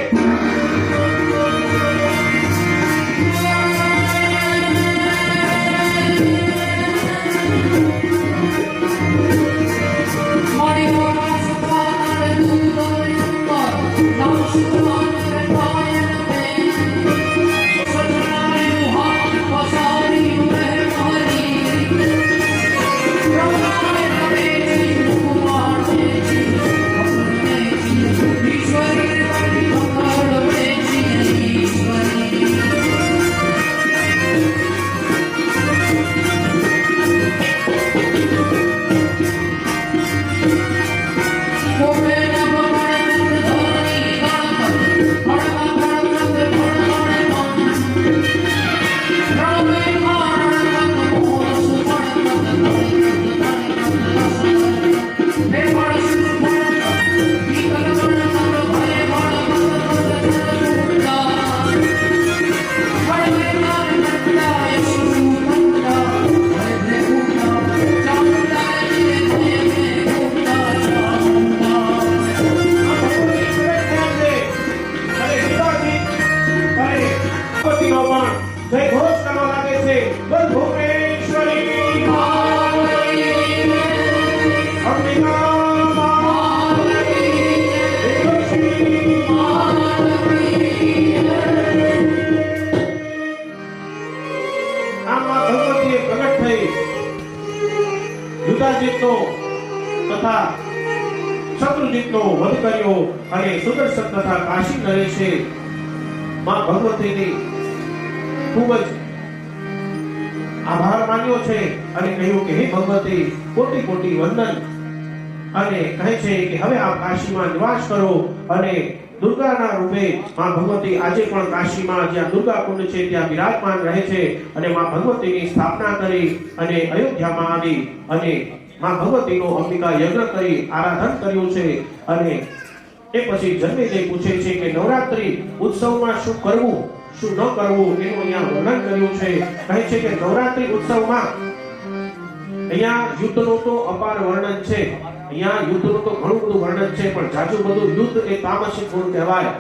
યુધાજીતનો તથા શત્રુજીતનો વધ કર્યો અને સુદર્શન તથા કાશી નરેશે માં ભગવતીની ખૂબ જ આભાર માન્યો છે અને કહ્યું કે હે ભગવતી કોટી કોટી વંદન અને કહે છે કે હવે આપ કાશીમાં નિવાસ કરો અને દુર્ગાના રૂપે માં ભગવતી આજે પણ કાશીમાં જ્યાં દુર્ગા કુંડ છે ત્યાં વિરાજમાન રહે છે અને માં ભગવતીની સ્થાપના કરી અને અયોધ્યામાં આવી અને માં ભગવતીનો અંબિકા યજ્ઞ કરી આરાધન કર્યું છે અને એ પછી જન્મેજય પૂછે છે કે નવરાત્રી ઉત્સવમાં શું કરવું શું ન કરવું એનું અહીંયા વર્ણન કર્યું છે. કહે છે કે નવરાત્રી ઉત્સવમાં અહીંયા યુદ્ધનું તો અપાર વર્ણન છે, અહીંયા યુદ્ધનું તો ઘણું બધું વર્ણન છે પણ જાજુ બધું યુદ્ધ એ તામસિક ગુણ કહેવાય.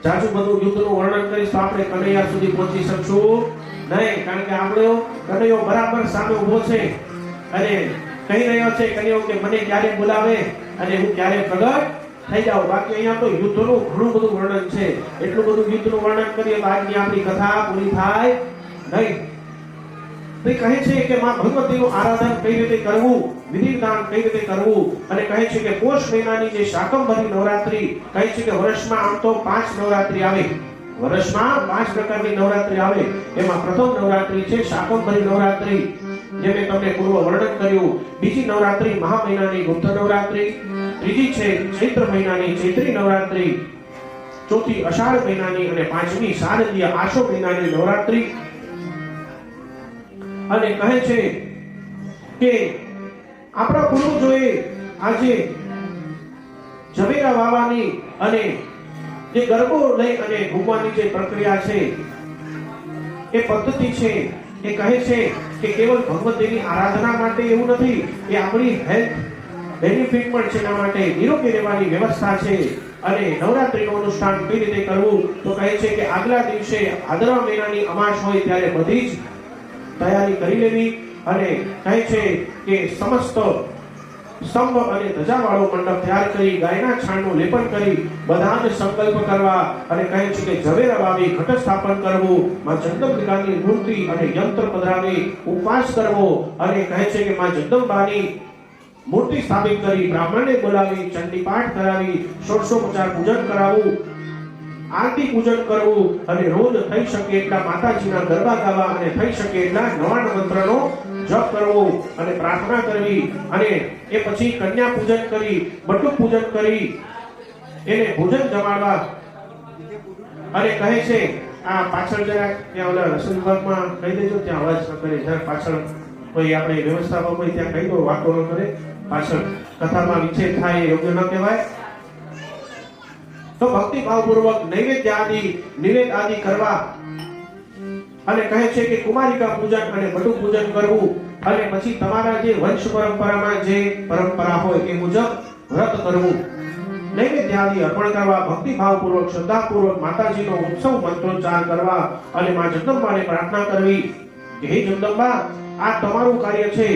જાજુ બધું યુદ્ધનું વર્ણન કરીશ તો આપણે કનૈયા સુધી પહોંચી શકશું નહીં, કારણ કે આપણો કનૈયો બરાબર સામે ઊભો છે અને કહી રહ્યો છે કનૈયો કે મને ક્યારે બોલાવે અને હું ક્યારે પ્રગટ થઈ જાઉં. બાકી અહીંયા તો યુદ્ધનું ઘણું બધું વર્ણન છે, એટલું બધું યુદ્ધનું વર્ણન કરીએ તો આજની આપણી કથા પૂરી થાય નહીં. તે કહે છે કે માં ભગવતીનું આરાધન કઈ રીતે કરવું, વિધિ વિધાન કઈ રીતે કરવું અને કહે છે કે પોષ મહિનાની જે શાકંભરી નવરાત્રી કહે છે કે વર્ષમાં આમ તો 5 નવરાત્રી આવે, વર્ષમાં 5 પ્રકારની નવરાત્રી આવે. એમાં પ્રથમ નવરાત્રી છે શાકંભરી નવરાત્રી જે મેં તમને પૂર્વ વર્ણન કર્યું. બીજી નવરાત્રી મહા મહિનાની ગુપ્ત નવરાત્રી, ત્રીજી છે ચૈત્ર મહિનાની ચૈત્રી નવરાત્રી, ચોથી અષાઢ મહિનાની અને પાંચમી શારદીય આસો મહિનાની નવરાત્રી. અને કહે છે કે આપણા પૂર્વજોએ આજે ઝવેરા વાવવાની અને જે ગરબો લઈ અને ઘૂમવાની જે પ્રક્રિયા છે એ પદ્ધતિ છે એ કહે છે કે કેવળ ભગવતીની આરાધના માટે એવું નથી, એ આપણી હેલ્થ બેનિફિટ પણ છે, એના માટે નિરોગી રહેવાની વ્યવસ્થા છે. અને નવરાત્રીનું અનુષ્ઠાન કઈ રીતે કરવું તો કહે છે કે આગલા દિવસે ભાદરવા મહિનાની અમાસ હોય ત્યારે બધી જ તૈયારી કરી લેવી અને કહે છે કે સમસ્ત સ્તંભ અને ધજાવાળો મંડપ તૈયાર કરી ગાયના છાણનું લેપન કરી બધાને સંકલ્પ કરવા અને કહે છે કે ઝવેરા વાવી ઘટ સ્થાપન કરવું, માં જગદંબિકાની મૂર્તિ અને યંત્ર પધરાવી ઉપવાસ કરવો અને કહે છે કે માં જગદંબાની મૂર્તિ સ્થાપિત કરી બ્રાહ્મણને બોલાવી ચંડી પાઠ કરાવી ષોડશોપચાર પૂજન કરાવવું આરતી પૂજન કરવું અને રોજ થઈ શકે એટલા માતાજીના ગરબા ગાવા અને થઈ શકે એટલા નવાણ મંત્રનો જપ કરવો અને પ્રાર્થના કરવી અને એ પછી કન્યા પૂજન કરી બટુક પૂજન કરી એને ભોજન જમાડવા અને કહે છે આ પાછળ જરા ત્યાં ઓલા રસોઈ વિભાગમાં કહી દેજો ત્યાં અવાજ ન કરે જરા પાછળ કોઈ આપણે વ્યવસ્થામાં કોઈ ત્યાં કહી દો વાતો ન કરે પાછળ કથામાં વિચ્છેદ થાય એ યોગ્ય ન કહેવાય તો ભક્તિ ભાવપૂર્વક નૈવેદ્ય આદિ કરવા અને કહે છે કે કુમારિકા પૂજન અને બટુક પૂજન કરવું અને પછી તમારા જે વંશ પરંપરામાં જે પરંપરા હોય એ મુજબ વ્રત કરવું નૈવેદ્ય આદિ અર્પણ કરવા ભક્તિ ભાવપૂર્વક શ્રદ્ધાપૂર્વક માતાજીનો ઉત્સવ મંત્રોચ્ચાર કરવા અને માં જગદંબાને પ્રાર્થના કરવી કે હે જગદંબા આ તમારું કાર્ય છે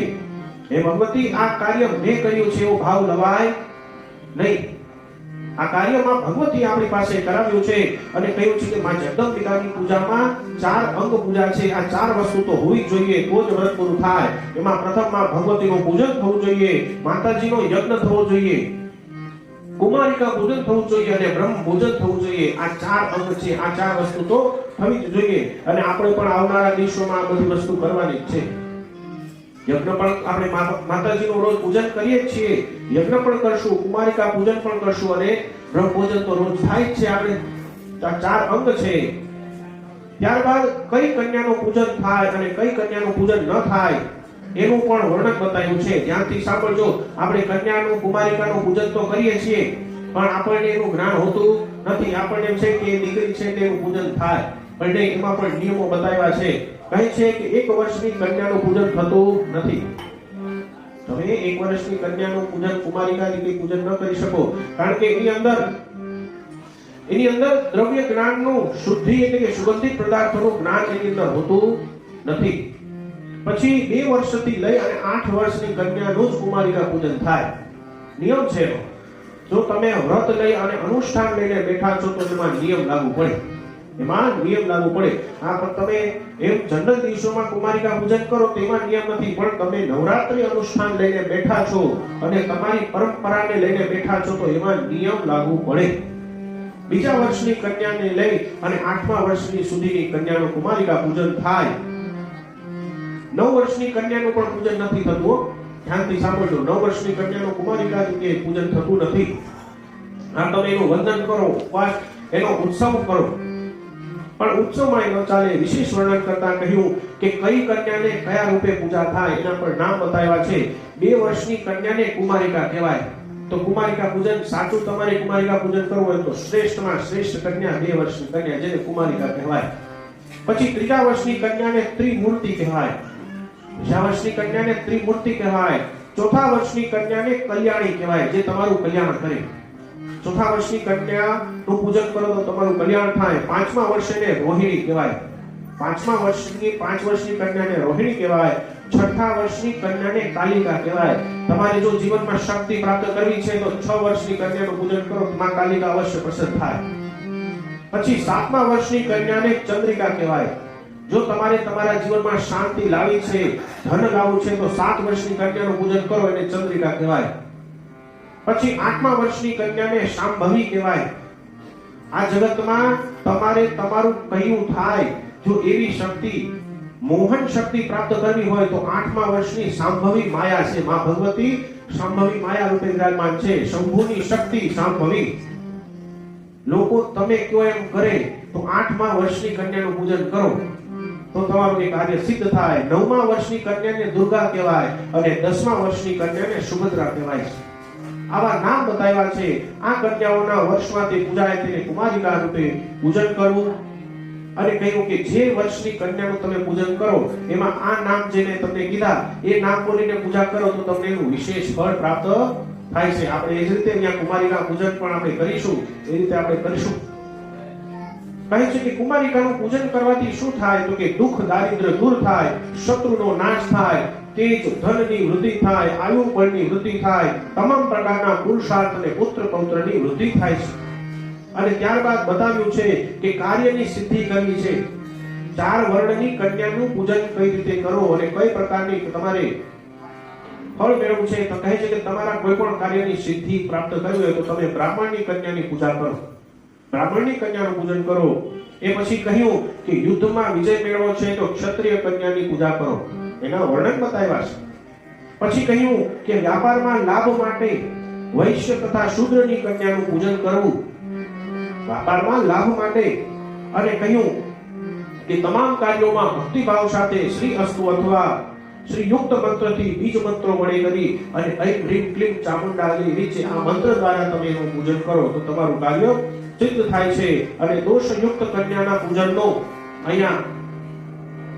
હે ભગવતી આ કાર્ય મેં કર્યું છે એવો ભાવ લવાય નહીં આ કાર્યમાં ભગવતી આપણી પાસે કરાવ્યું છે અને કહ્યું છે કે માં જગદંબિકાની પૂજામાં 4 અંગ પૂજા છે આ 4 વસ્તુ તો હોવી જોઈએ તો જ વ્રત પૂરું થાય એમાં પ્રથમમાં ભગવતીનું પૂજન થવું જોઈએ માતાજીનો યજ્ઞ થવો જોઈએ કુમારિકા પૂજન થવું જોઈએ અને બ્રહ્મ પૂજન થવું જોઈએ આ 4 અંગ છે આ 4 વસ્તુ તો થવી જ જોઈએ અને આપણે પણ આવનારા દિવસોમાં આ બધી વસ્તુ કરવાની છે યજ્ઞ પણ આપણે માતાજીનું રોજ પૂજન કરીએ છીએ યજ્ઞ પણ કરશું કુમારિકા પૂજન પણ કરશું અને બ્રહ્મ પૂજન તો રોજ થાય જ છે આપણે આ 4 અંગ છે ત્યારબાદ કઈ કન્યાનું પૂજન થાય અને કઈ કન્યાનું પૂજન ન થાય એનું પણ વર્ણન બતાવ્યું છે ધ્યાનથી સાંભળજો આપણે કન્યાનું કુમારિકાનું પૂજન તો કરીએ છીએ પણ આપણને એનું જ્ઞાન હોતું નથી આપણને એમ છે કે દીકરી છે તેનું પૂજન થાય પણ એમાં પણ નિયમો બતાવ્યા છે કહે છે કે 1 વર્ષની કન્યાનું પૂજન થતું નથી તમે 1 વર્ષની કન્યાનું પૂજન કુમારિકા રીતે પૂજન ન કરી શકો કારણ કે એની અંદર દ્રવ્ય જ્ઞાનનું શુદ્ધિ એટલે કે સુગંધિત પદાર્થોનું જ્ઞાન એની અંદર હોતું નથી પછી 2 વર્ષથી લઈ અને 8 વર્ષની કન્યાનું જ કુમારિકા પૂજન થાય નિયમ છે જો તમે વ્રત લઈ અને અનુષ્ઠાન લઈને બેઠા છો તો એમાં નિયમ લાગુ પડે હા પણ તમે એમ જનરલ દિવસોમાં કુમારિકા પૂજન કરો તેમાં નિયમ નથી પણ તમે નવરાત્રી અનુષ્ઠાન લઈને બેઠા છો અને તમારી પરંપરાને લઈને બેઠા છો તો એમાં નિયમ લાગુ પડે બીજા વર્ષની કન્યાને લઈ અને 8મા વર્ષની સુધીની કન્યાનું કુમારિકા પૂજન થાય 9 વર્ષની કન્યાનું પણ પૂજન નથી થતું ધ્યાનથી સાંભળજો 9 વર્ષની કન્યાનું કુમારિકા રીતે પૂજન થતું નથી આ તમે એનું વંદન કરો ઉપવાસ એનો ઉત્સવ કરો પણ ઉત્સવમાં ન ચાલે વિશેષ વર્ણન કરતા કહ્યું કે કઈ કન્યાને કયા રૂપે પૂજા થાય એના પર નામ બતાવ્યા છે 2 વર્ષની કન્યાને કુમારિકા કહેવાય તો કુમારિકા પૂજન સાચું તમારે કુમારિકા પૂજન કરવું હોય તો શ્રેષ્ઠમાં શ્રેષ્ઠ કન્યા 2 વર્ષની કન્યા જેને કુમારિકા કહેવાય પછી 3જા વર્ષની કન્યાને ત્રિમૂર્તિ કહેવાય 4 વર્ષની કન્યાને ત્રિમૂર્તિ કહેવાય 4થા વર્ષની કન્યાને કલ્યાણી કહેવાય જે તમારું કલ્યાણ કરે 4થા વર્ષની કન્યાનું પૂજન કરો તો તમારું કલ્યાણ થાય 5મા વર્ષને રોહિણી કહેવાય 5મા વર્ષની 5 વર્ષની કન્યાને રોહિણી કહેવાય 6થા વર્ષની કન્યાને કાલિકા કહેવાય તમારે જો જીવનમાં શક્તિ પ્રાપ્ત કરવી છે તો 6 વર્ષની કન્યાનું પૂજન કરો તો માં કાલિકા અવશ્ય પ્રસન્ન થાય પછી 7મા વર્ષની કન્યાને ચંદ્રિકા કહેવાય જો તમારે તમારા જીવનમાં શાંતિ લાવી છે ધન લાવવું છે તો 7 વર્ષની કન્યાનું પૂજન કરો એને ચંદ્રિકા કહેવાય પછી 8મા વર્ષની કન્યાને શાંભવી કહેવાય આ જગતમાં તમારે તમારું કહ્યું થાય જો એવી શક્તિ મોહન શક્તિ પ્રાપ્ત કરવી હોય તો 8મા વર્ષની શાંભવી માયા છે માં ભગવતી શાંભવી માયા રૂપે વિરાજમાન છે શંભુની શક્તિ શાંભવી લોકો તમે કયો એમ કરે તો 8મા વર્ષની કન્યાનું પૂજન કરો તો તમારું એ કાર્ય સિદ્ધ થાય 9મા વર્ષની કન્યાને દુર્ગા કહેવાય અને 10મા વર્ષની કન્યાને સુભદ્રા કહેવાય છે આવા નામ બતાવ્યા છે આ કન્યાઓના વર્ષમાં તે પૂજાય તેને કુમારિકા રૂપે પૂજન કરવું અને કહ્યું કે જે વર્ષની કન્યાનું તમે પૂજન કરો એમાં આ નામ જેને તમને કીધા એ નામ બોલીને પૂજા કરો તો તમને એનું વિશેષ ફળ પ્રાપ્ત થાય છે આપણે એ જ રીતે અહીંયા કુમારિકા પૂજન પણ આપણે કરીશું એ રીતે આપણે કરીશું કહે છે કે કુમારિકાનું પૂજન કરવાથી શું થાય તો કે દુઃખ દારિદ્ર્ય દૂર થાય શત્રુનો નાશ થાય તેજ ધનની વૃદ્ધિ થાય આયુ બળની વૃદ્ધિ થાય તમામ પ્રકારના પુરુષાર્થ અને પુત્ર પૌત્રની વૃદ્ધિ થાય છે અને ત્યારબાદ બતાવ્યું છે કે કાર્યની સિદ્ધિ કરવી છે 4 વર્ણની કન્યાનું પૂજન કઈ રીતે કરો અને કઈ પ્રકારની તમારે ફળ મેળવવું છે તો કહે છે કે તમારા કોઈ પણ કાર્યની સિદ્ધિ પ્રાપ્ત કરવી હોય તો તમે બ્રાહ્મણની કન્યાની પૂજા કરો બ્રાહ્મણની કન્યાનું પૂજન કરો. એ પછી કહ્યું કે યુદ્ધમાં વિજય મેળવો છે તો ક્ષત્રિય કન્યાની પૂજા કરો. એના વર્ણન બતાવ્યા છે. પછી કહ્યું કે વ્યાપારમાં લાભ માટે વૈશ્ય તથા શૂદ્રની કન્યાનું પૂજન કરવું. વ્યાપારમાં લાભ માટે. અને કહ્યું કે તમામ કાર્યોમાં ભક્તિભાવ સાથે શ્રી અસ્તુ અથવા શ્રી યુક્ત મંત્રથી બીજ મંત્રો વડે કરી અને ઐં હ્રીં ક્લીં ચામુંડાજી નીચે આ મંત્ર દ્વારા તમે એનું પૂજન કરો તો તમારું કાર્ય સિદ્ધ થાય છે. અને દોષયુક્ત કન્યાના પૂજનનો અહીંયા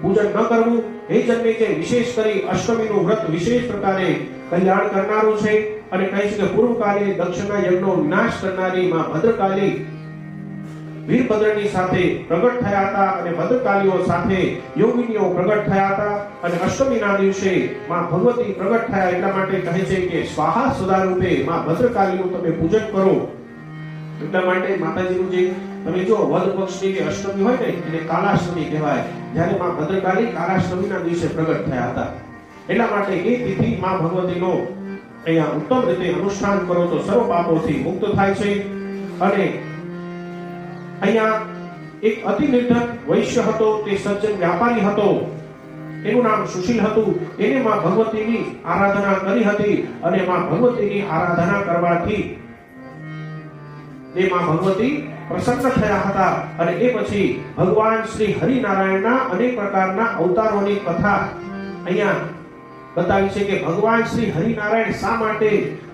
પૂજન ન કરવું. એ જન્મે કે વિશેષ કરી અષ્ટમીનું વ્રત વિશેષ પ્રકારે કલ્યાણ કરનારું છે. અને કહે છે કે પૂર્વકાલે દક્ષના યજ્ઞનો વિનાશ કરનારી માં ભદ્રકાલી વીરભદ્રની સાથે પ્રગટ થયા હતા અને ભદ્રકાલીઓ સાથે યોગિનીઓ પ્રગટ થયા હતા. અને અષ્ટમીના દિવસે માં ભગવતી પ્રગટ થયા એટલા માટે કહે છે કે સ્વાહા સદા રૂપે માં ભદ્રકાલીનું તમે પૂજન કરો. એટલા માટે માતાજીનું જે તમે જો વદ પક્ષની કે અષ્ટમી હોય ને એને કાલાષ્ટમી કહેવાય. જ્યારે માં ભદ્રકાલી કાલાષ્ટમીના દિવસે પ્રગટ થયા હતા. એટલા માટે એ તિથિ માં ભગવતીનો અહીંયા ઉત્તમ રીતે અનુષ્ઠાન કરો તો સર્વ પાપોથી મુક્ત થાય છે. અને અહીંયા એક અતિ નિર્ધન વૈશ્ય હતો, તે સજ્જન વ્યાપારી હતો, એનું નામ સુશીલ હતું. એને માં ભગવતીની આરાધના કરી હતી અને માં ભગવતીની આરાધના કરવાથી એ માં ભગવતી પ્રસન્ન થયા હતા. અને એ પછી ભગવાન શ્રી હરિનારાયણના અનેક પ્રકારના અવતારોની કથા અહીંયા બતાવી છે કે ભગવાન શ્રી હરિનારાયણ શા માટે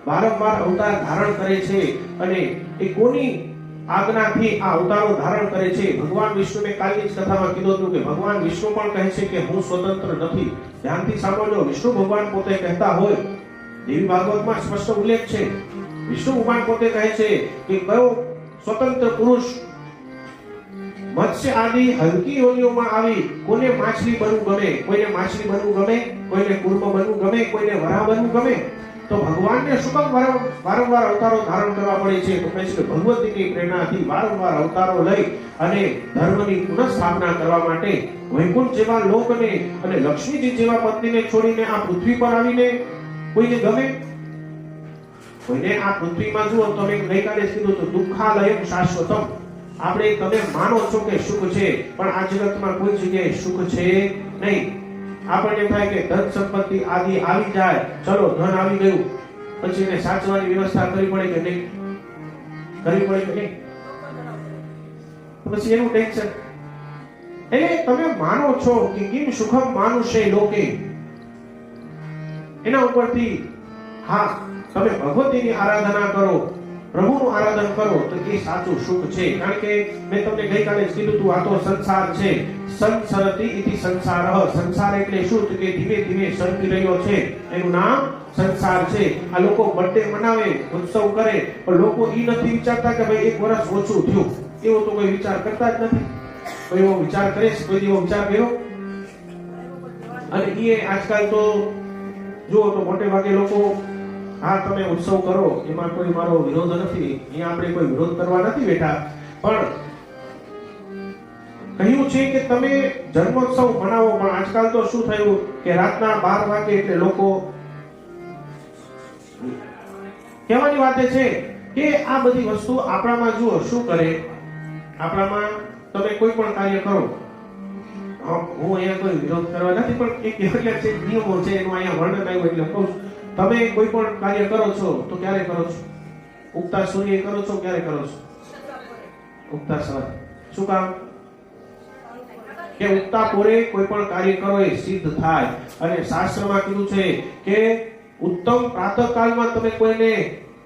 વારંવાર અવતાર ધારણ કરે છે અને એ કોની આજ્ઞાથી આ અવતારો ધારણ કરે છે. ભગવાન વિષ્ણુને કાલની જ કથામાં કીધું હતું કે ભગવાન વિષ્ણુ પણ કહે છે કે હું સ્વતંત્ર નથી. ધ્યાનથી સાંભળજો. વિષ્ણુ ભગવાન પોતે કહેતા હોય, દેવી ભાગવતમાં સ્પષ્ટ ઉલ્લેખ છે. વિષ્ણુ ભગવાન પોતે કહે છે કે કયો સ્વતંત્ર પુરુષ મત્સ્ય આદિ હલકી યોનિઓમાં આવી કોને માછલી બનવું ગમે, કોઈને માછલી બનવું ગમે, કોઈને કૂર્મ બનવું ગમે, કોઈને વરાહ બનવું ગમે. તો ભગવાનને શું કામ વારંવાર અવતારો ધારણ કરવા પડે છે? તો કહે છે કે ભગવતીની પ્રેરણાથી વારંવાર અવતારો લઈ અને ધર્મની પુનઃસ્થાપના કરવા માટે વૈકુંઠ જેવા લોકને અને લક્ષ્મીજી જેવા પત્નીને છોડીને આ પૃથ્વી પર આવીને કોઈને ગમે? કોઈને આ પૃથ્વીમાં જુઓ તમે ગઈકાલે કીધું તો દુઃખાલયમ શાશ્વતમ. આપણે તમે માનો છો કે સુખ છે, પણ આ જગતમાં કોઈ જગ્યાએ સુખ છે નહીં. આપણને થાય કે ધન સંપત્તિ આદિ આવી જાય, ચલો ધન આવી ગયું, પછી એને સાચવાની વ્યવસ્થા કરવી પડે કે નહીં? કરવી પડે કે નહીં? પછી એનું ટેન્શન. એટલે તમે માનો છો કે કિમ સુખમ માનુષે લોકે, એના ઉપરથી હા તમે ભગવતીની આરાધના કરો, પ્રભુનું આરાધન કરો તો એ સાચું સુખ છે. કારણ કે મેં તમને ગઈકાલે જ કીધું હતું, આ તો સંસાર છે. સંસરતિ ઇતિ સંસારઃ. સંસાર એટલે શું? કે ધીમે ધીમે સરકી રહ્યો છે, એનું નામ સંસાર છે. આ લોકો બર્થડે મનાવે, ઉત્સવ કરે, પણ લોકો ઈ નથી વિચારતા કે ભાઈ એક વર્ષ ઓછું થયું. એવો તો કોઈ વિચાર કરતા જ નથી. કોઈ એવો વિચાર કરે છે? કોઈ એવો વિચાર કર્યો? અને એ આજકાલ તો જુઓ તો મોટે ભાગે લોકો હા તમે ઉત્સવ કરો, એમાં કોઈ મારો વિરોધ નથી, અહીંયા આપણે કોઈ વિરોધ કરવા નથી બેઠા, પણ કહ્યું છે કે તમે જન્મોત્સવ મનાવો. પણ આજકાલ તો શું થયું કે રાતના 12 વાગે એટલે લોકો કહેવાની વાત છે કે આ બધી વસ્તુ આપણામાં જુઓ શું કરે. આપણામાં તમે કોઈ પણ કાર્ય કરો, હું અહીંયા કોઈ વિરોધ કરવા નથી, પણ એક કેટલાક છે નિયમો છે, એનું અહીંયા વર્ણન આવ્યું એટલે કહું છું. તમે કોઈ પણ કાર્ય કરો છો તો ક્યારે કરો છો? ઉગતા સૂર્ય કરો છો? ક્યારે કરો છો? ઉગતા સવારે. શું કામ? કે ઉગતા પૂરે કોઈ પણ કાર્ય કરો એ સિદ્ધ થાય. અને શાસ્ત્રમાં કીધું છે કે ઉત્તમ પ્રાતઃકાળમાં તમે કોઈને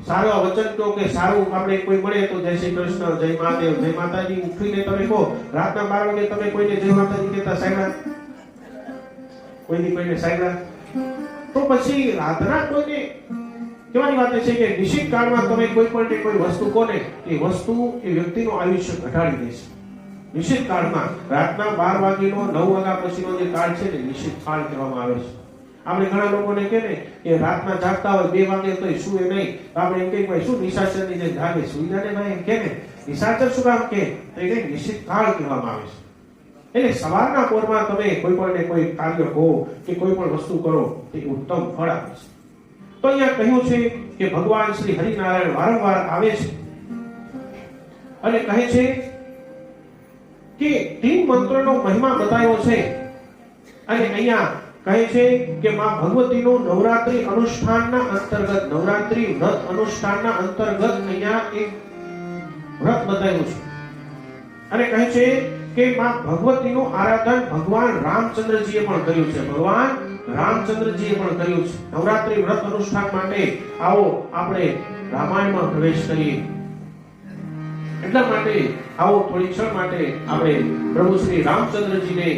સારા વચન કહો કે સારું આપણે કોઈ મળે તો જય શ્રી કૃષ્ણ, જય મહાદેવ, જય માતાજી ઉઠીને તમે કહો. રાતના 12 વાગે તમે કોઈને જય માતાજી કહેતા સાંભળ્યા? કોઈને સાંભળ્યા? તો પછી રાતના કોઈને કહેવાની વાત છે કે નિશ્ચિત કાળમાં તમે કોઈ પણ કોઈ વસ્તુ કોને એ વસ્તુ એ વ્યક્તિનું આયુષ્ય ઘટાડી દેશે. નિશ્ચિત કાળમાં રાતના 12 વાગ્યાનો 9 વાગ્યા પછીનો જે કાળ છે ને નિશ્ચિત કાળ કહેવામાં આવે છે. આપણે ઘણા લોકોને કહે ને કે રાતના જાગતા હોય 2 વાગે તો સુવે નહીં, તો આપણે એમ કહીએ ભાઈ શું નિશાચરની જે જાગે સુઈ જાને ભાઈ એમ કહે ને. નિશાચર શું કામ કે તો એ નિશ્ચિત કાળ કહેવામાં આવે છે. એટલે સવારના પોરમાં તમે કોઈ પણ કોઈ કાર્ય કહો કે કોઈ પણ વસ્તુ કરો તે ઉત્તમ ફળ આપે છે. તો અહીંયા કહ્યું છે કે ભગવાન શ્રી હરિનારાયણ વારંવાર આવે છે અને કહે છે કે 3 મંત્રનો મહિમા બતાવ્યો છે અને અહીંયા કહે છે કે માં ભગવતીનું નવરાત્રી અનુષ્ઠાનના અંતર્ગત નવરાત્રી વ્રત અનુષ્ઠાનના અંતર્ગત અહીંયા એક વ્રત બતાવ્યું છે અને કહે છે કે માં ભગવતીનું આરાધન ભગવાન રામચંદ્રજીએ પણ કર્યું છે. ભગવાન રામચંદ્રજીએ પણ કર્યું છે. નવરાત્રી વ્રત અનુષ્ઠાન માટે આવો આપણે રામાયણમાં પ્રવેશ કરીએ. એટલા માટે આવો થોડી ક્ષણ માટે આપણે પ્રભુ શ્રી રામચંદ્રજીને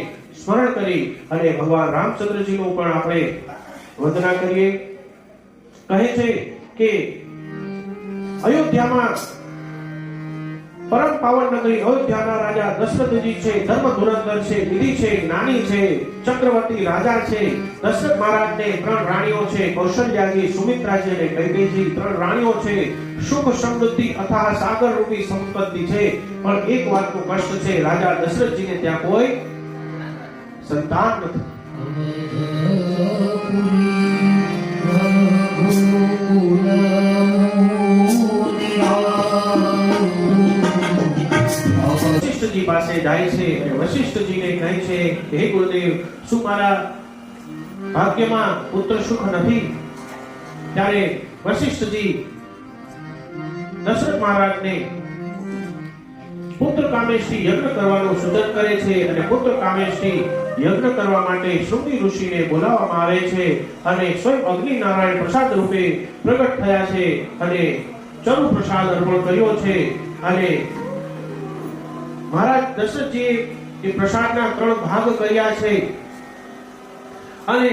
સ્મરણ કરી અને ભગવાન રામચંદ્રજીનું પણ આપણે વંદના કરીએ. કહે છે કે અયોધ્યામાં પરમ પાવન નગરી અયોધ્યાના રાજા દશરથજી છે, ધર્મ ધુરંધર છે, નિધિ છે, જ્ઞાની છે, ચક્રવર્તી રાજા છે. દશરથ મહારાજને 3 રાણીઓ છે, કૌશલ્યાજી, સુમિત્રાજી અને કૈકેયી 3 રાણીઓ છે. સુખ સમૃદ્ધિ અથાહ સાગર રૂપી સંપત્તિ છે. પણ એક વાતનું કષ્ટ છે, રાજા દશરથજીને ત્યાં કોઈ સંતાન નથી. વશિષ્ઠજી પાસે જાય છે અને વશિષ્ઠજીને કહે છે કે હે ગુરુદેવ, શું મારા ભાગ્યમાં પુત્ર સુખ નથી? ત્યારે વશિષ્ઠજી દશરથ મહારાજને પુત્ર કામેષ્ટી યજ્ઞ કરવાનું સૂચન કરે છે અને પુત્ર કામેષ્ટી યજ્ઞ કરવા માટે શૃંગી ઋષિને બોલાવવામાં આવે છે અને સ્વયં અગ્નિ નારાયણ પ્રસાદ રૂપે પ્રગટ થયા છે અને ચરુ પ્રસાદ અર્પણ કર્યો છે. અને મહારાજ દશરથજીએ એ પ્રસાદના 3 ભાગ કર્યા છે અને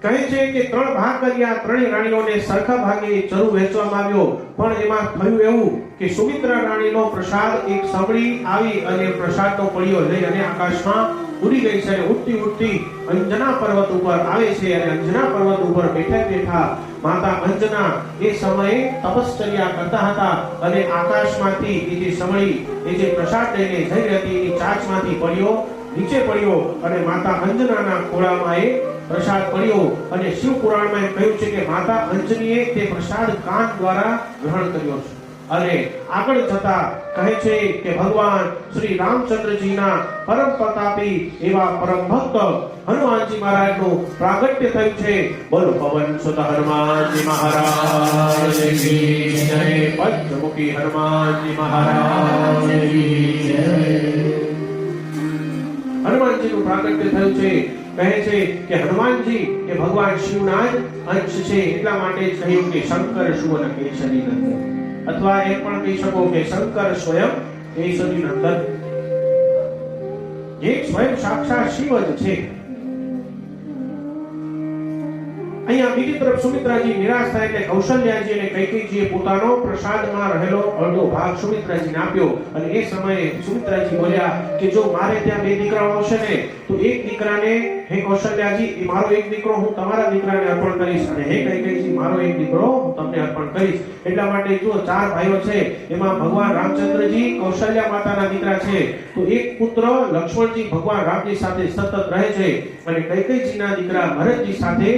કહે છે કે 3 ભાગ કર્યા. 3 રાણીઓને સરખા ભાગે ચરુ વહેંચવામાં આવ્યો. પણ એમાં થયું એવું કે સુમિત્રા રાણીનો પ્રસાદ એક સાંભળી આવી અને પ્રસાદનો પડિયો લઈ અને આકાશમાં ઉડી ગઈ છે અને ઉડતી ઉડતી અંજના પર્વત ઉપર આવે છે અને અંજના પર્વત ઉપર બેઠા બેઠા માતા અંજના એ સમયે તપશ્ચર્યા કરતા હતા અને આકાશમાંથી એ જે સમળી એ જે પ્રસાદ લઈને જઈ હતી એની ચાંચમાંથી પડ્યો નીચે પડ્યો અને માતા અંજનાના ખોળામાં એ પ્રસાદ પડ્યો. અને શિવ પુરાણમાં કહ્યું છે કે માતા અંજનીએ તે પ્રસાદ કાન દ્વારા ગ્રહણ કર્યો છે. અને આગળ જતા કહે છે કે ભગવાન શ્રી રામચંદ્રજીના પરમ પ્રતાપી એવા પરમ ભક્ત હનુમાનજી મહારાજનું પ્રાગટ્ય થયું છે. બોલો પવન સુત હનુમાનજી મહારાજ કી જય. પંચમુખી હનુમાનજી મહારાજ કી જય. હનુમાનજીનું પ્રાગટ્ય થયું છે. કહે છે કે હનુમાનજી એ ભગવાન શિવના જ અંશ છે. એટલા માટે જ કહ્યું કે શંકર સુવન કેસરી નંદન, અથવા એ પણ કહી શકો કે શંકર સ્વયં કેસરી નંદન, જે સ્વયં સાક્ષાત શિવ જ છે. અહીંયા બીજી તરફ સુમિત્રાજી નિરાશ થાય એટલે કૌશલ્યાજી અને કૈકેયીજીએ પોતાનો પ્રસાદમાં રહેલો અડધો ભાગ સુમિત્રાજીને આપ્યો. અને એ સમયે સુમિત્રાજી બોલ્યા કે જો મારે ત્યાં 2 દીકરાઓ આવશે ને તો એક દીકરાને હે કૌશલ્યાજી એ મારો એક દીકરો હું તમારા દીકરાને અર્પણ કરીશ અને હે કૈકેયીજી મારો એક દીકરો હું તમને અર્પણ કરીશ. એટલા માટે જો 4 ભાઈઓ છે એમાં ભગવાન રામચંદ્રજી કૌશલ્યા માતાના દીકરા છે તો એક પુત્ર લક્ષ્મણજી ભગવાન રામજી સાથે સતત રહે છે અને કૈકેયીજીના દીકરા ભરતજી સાથે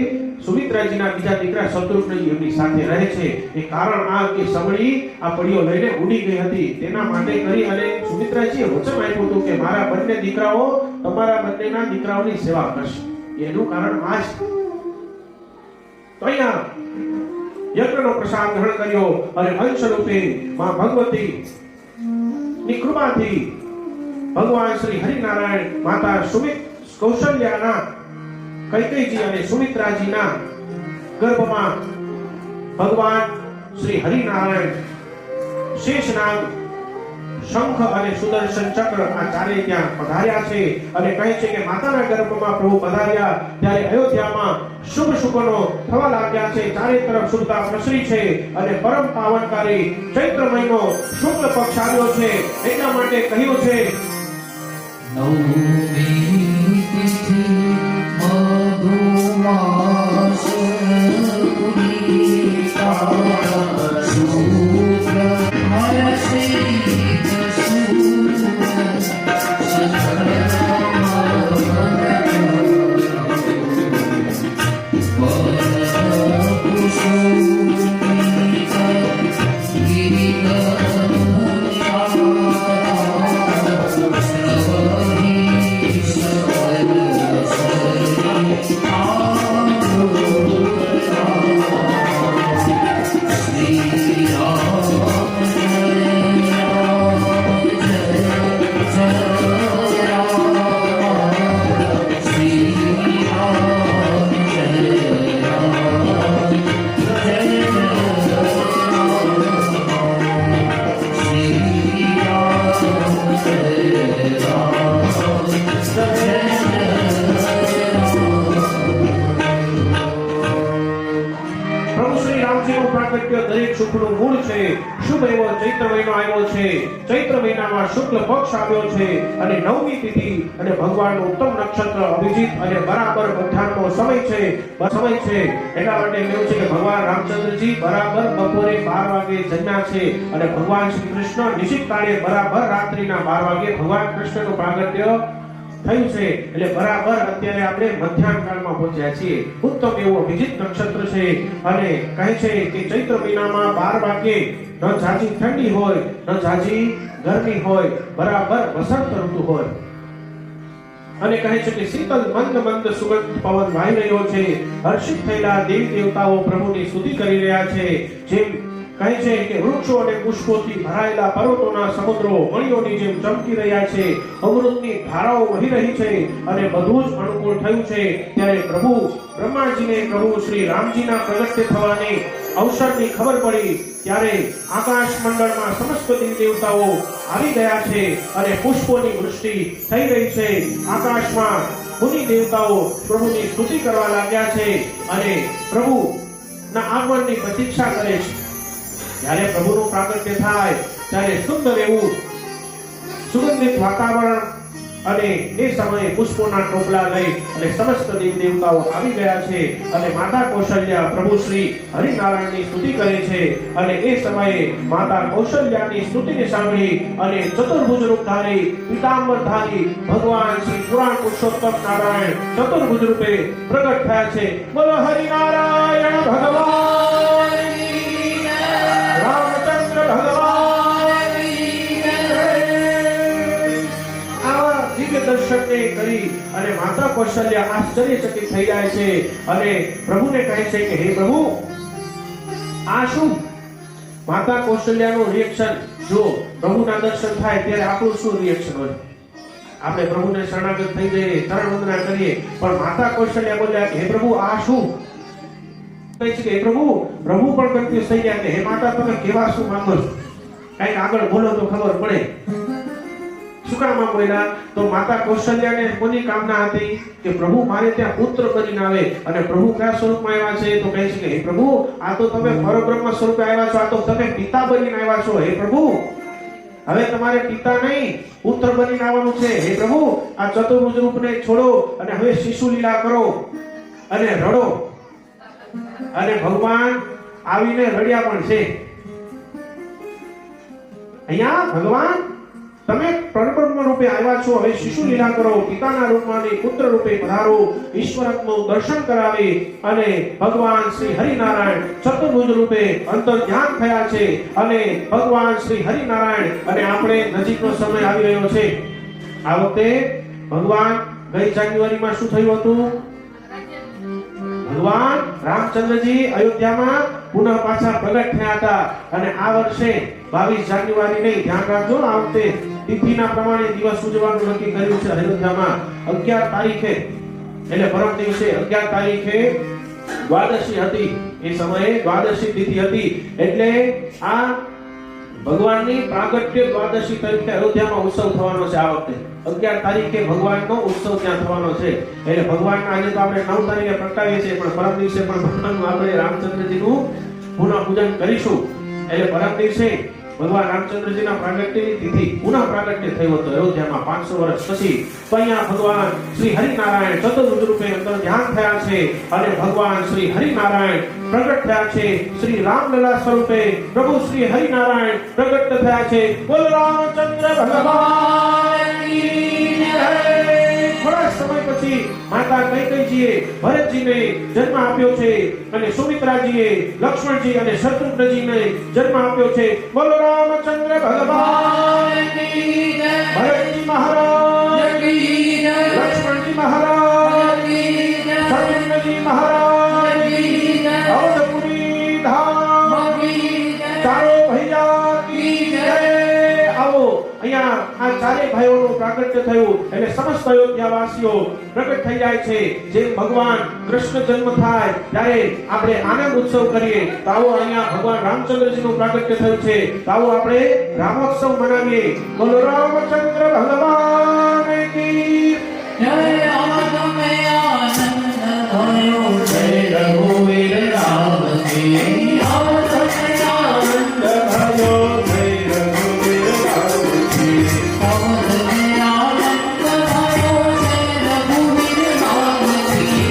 સુમિત્રાજીના બીજા દીકરા શત્રુઘ્નજી એમની સાથે રહે છે. એ કારણ આ કે સમળી આ પડીઓ લઈને ઉડી ગઈ હતી તેના માટે કરી અને સુમિત્રાજીએ વચન આપ્યું હતું કે મારા બંને દીકરાઓ તમારા બંનેના દીકરાઓની સેવા કરશે. એનું કારણ આ જ. તો અહીંયા યજ્ઞનો પ્રસાદ ગ્રહણ કર્યો અને અંશ રૂપે માં ભગવતી ની કૃપાથી ભગવાન શ્રી હરિનારાયણ માતા કૌશલ્યાના કૈકેયીજી અને સુમિત્રાજીના ગર્ભમાં ભગવાન શ્રી હરિનારાયણ શેષનાગ, શંખ અને સુદર્શન ચક્ર આ ચારે ત્યાં પધાર્યા છે. અને કહે છે કે માતાના ગર્ભમાં પ્રભુ પધાર્યા ત્યારે અયોધ્યામાં શુભ શુભનો થવા લાગ્યા છે. ચારે તરફ શુભતા પ્રસરી છે અને પરમ પાવનકારી ચૈત્ર મહિનો શુક્લ પક્ષ આવ્યો છે. એટલા માટે કહ્યું છે દરેક સુખનું મૂળ છે. શુભ એવો ચૈત્ર મહિનો આવ્યો છે. ચૈત્ર મહિનામાં શુક્લ પક્ષ આવ્યો છે અને નવમી તિથિ અને ભગવાનનું ઉત્તમ નક્ષત્ર અભિજીત અને બરાબર મધ્યાહનનો સમય છે. એટલા માટે એવું છે કે ભગવાન રામચંદ્રજી બરાબર બપોરે 12 વાગે જન્મ્યા છે અને ભગવાન શ્રી કૃષ્ણ નિશ્ચિત કાળે બરાબર રાત્રિના 12 વાગે ભગવાન કૃષ્ણનું પ્રાગટ્ય થયું છે. એટલે બરાબર અત્યારે આપણે મધ્યાહન કાળમાં પહોંચ્યા છીએ. ઉત્તમ એવું અભિજીત નક્ષત્ર છે અને કહે છે કે ચૈત્ર મહિનામાં 12 વાગે ન ઝાઝી ઠંડી હોય ન ઝાઝી ગરમી હોય, બરાબર વસંત ઋતુ હોય અને કહે છે કે શીતલ મંદ મંદ સુગંધ પવન વાઈ રહ્યો છે. હર્ષિત થયેલા દેવી દેવતાઓ પ્રભુની સ્તુતિ કરી રહ્યા છે. જેમ કહે છે કે વૃક્ષો અને પુષ્પોથી ભરાયેલા પર્વતોના સમુદ્રો મણિઓની જેમ ચમકી રહ્યા છે. અમૃતની ધારાઓ વહી રહી છે અને બધું જ અનુકૂળ થયું છે. ત્યારે પ્રભુ બ્રહ્માજીને પ્રભુ શ્રી રામજીના પ્રગટ્ય થવાની અવસરની ખબર પડી. ત્યારે આકાશ મંડળમાં સમસ્ત દેવતાઓ આવી ગયા છે અને પુષ્પોની વૃષ્ટિ થઈ રહી છે. આકાશમાં મુનિ દેવતાઓ પ્રભુની સ્તુતિ કરવા લાગ્યા છે અને પ્રભુના આગમનની પ્રતીક્ષા કરે છે. જ્યારે પ્રભુનું પ્રાગટ્ય થાય ત્યારે સુંદર એવું સુગંધિત વાતાવરણ અને એ સમયે પુષ્પોના ટોપલા લઈ અને સમસ્ત દેવ દેવતાઓ આવી ગયા છે અને માતા કૌશલ્યા પ્રભુ શ્રી હરિનારાયણની સ્તુતિ કરે છે. અને એ સમયે માતા કૌશલ્યાની સ્તુતિને સાંભળી અને ચતુર્ભુજ રૂપધારી પીતાંબરધારી ભગવાન શ્રી પુરાણ પુરુષોત્તમ નારાયણ ચતુર્ભુજ રૂપે પ્રગટ થયા છે. બોલો હરિનારાયણ ભગવાન રામચંદ્ર ભગવાન આવા દિવ્ય દર્શનને કરી અને માતા કૌશલ્યા આશ્ચર્યચકિત થઈ જાય છે અને પ્રભુને કહે છે કે હે પ્રભુ આ શું? માતા કૌશલ્યાનું રિએક્શન જો પ્રભુના દર્શન થાય ત્યારે આપણું શું રિએક્શન હોય? આપણે પ્રભુને શરણાગત થઈ જઈએ, ચરણ વંદના કરીએ, પણ માતા કૌશલ્યા બોલ્યા કે હે પ્રભુ આ શું? કહે છે કે પ્રભુ પણ કન્ફ્યુઝ થઈ ગયા કે હે માતા તમે કેવા શું માંગો છો? કઈક આગળ બોલો તો ખબર પડે. શું કામ બોલ્યા? તો માતા કૌશલ્યાને કોની કામના હતી કે પ્રભુ મારે ત્યાં પુત્ર બનીને આવે. અને પ્રભુ કયા સ્વરૂપમાં આવ્યા છે? તો કહે છે કે હે પ્રભુ આ તો તમે પરબ્રહ્મ સ્વરૂપે આવ્યા છો, આ તો તમે પિતા બનીને આવ્યા છો. હે પ્રભુ હવે તમારે પિતા નહીં પુત્ર બનીને આવવાનું છે. હે પ્રભુ આ ચતુર્ભુજ રૂપને છોડો અને હવે શિશુ લીલા કરો અને રડો. અને ભગવાન આવીને રડ્યા પણ છે. અહીંયા ભગવાન તમે પરબ્રહ્મ રૂપે આવ્યા છો, હવે શિશુ લીલા કરો, પિતાના રૂપમાં પુત્ર રૂપે પધારો, ઈશ્વરત્વનું દર્શન કરાવી. અને ભગવાન શ્રી હરિનારાયણ ચતુર્ભુજ રૂપે અંતર ધ્યાન થયા છે. અને ભગવાન શ્રી હરિનારાયણ અને આપણે નજીકનો સમય આવી રહ્યો છે. આ વખતે ભગવાન ગઈ જાન્યુઆરીમાં શું થયું હતું? ભગવાન રામચંદ્રજી અયોધ્યામાં પુનઃ પાછા પ્રગટ થયા હતા. અને આ વર્ષે 22 જાન્યુઆરી નહીં, ધ્યાન રાખજો આ વખતે તિથિના પ્રમાણે દિવસ ઉજવવાનું નક્કી કર્યું છે. અયોધ્યામાં 11 તારીખે એટલે પરમ દિવસે 11 તારીખે દ્વાદશી હતી. એ સમયે દ્વાદશી તિથિ હતી. એટલે આ ભગવાનની પ્રાગટ્ય દ્વાદશી તરીકે અયોધ્યામાં ઉત્સવ થવાનો છે. આ વખતે 11 તારીખે ભગવાનનો ઉત્સવ ત્યાં થવાનો છે. એટલે ભગવાનના આજે તો આપણે 9 તારીખે પ્રગટાવીએ છીએ, પણ પરમ દિવસે પણ ભગવાનનું આપણે રામચંદ્રજીનું પુનઃ પૂજન કરીશું. એટલે પરમ દિવસે ભગવાન રામચંદ્રજીના પ્રાગટ્યની તિથિ પુનઃ પ્રાગટ્ય થયું હતું અયોધ્યામાં 500 વર્ષ પછી. તો અહીંયા ભગવાન શ્રી હરિનારાયણ ચતુર્ભુજ રૂપે અંતર ધ્યાન થયા છે અને ભગવાન શ્રી હરિનારાયણ પ્રગટ થયા છે. શ્રી રામલલા સ્વરૂપે પ્રભુ શ્રી હરિનારાયણ પ્રગટ થયા છે. બોલ રામચંદ્ર ભગવાનની જય. થોડા સમય પછી માતા કૈકેયીજીએ ભરતજીને જન્મ આપ્યો છે અને સુમિત્રાજીએ લક્ષ્મણજી અને શત્રુઘ્નજીને જન્મ આપ્યો છે. બોલો રામચંદ્ર ભગવાનની જય. ભરતજી મહારાજ કી જય. લક્ષ્મણજી મહારાજ કી જય. શત્રુઘ્નજી મહારાજ કી જય. અવધપુરી ધામ કી ચારો ભૈયા કી જય. આવો અહીંયા આ ચારે ભાઈઓનું પ્રાગટ્ય થયું એટલે સમસ્ત અયોધ્યાવાસીઓ પ્રગટ થઈ જાય છે. જેમ ભગવાન કૃષ્ણ જન્મ થાય ત્યારે આપણે આનંદ ઉત્સવ કરીએ તો આવો અહીંયા ભગવાન રામચંદ્રજીનું પ્રાગટ્ય થયું છે તો આવો આપણે રામોત્સવ મનાવીએ. બોલો રામચંદ્ર ભગવાન કી જય. આનંદ થયો જય રઘુવીર રામ કી. આનંદ થયો જય રઘુવીર રામ કી. આનંદ થયો જય રઘુવીર રામ કી.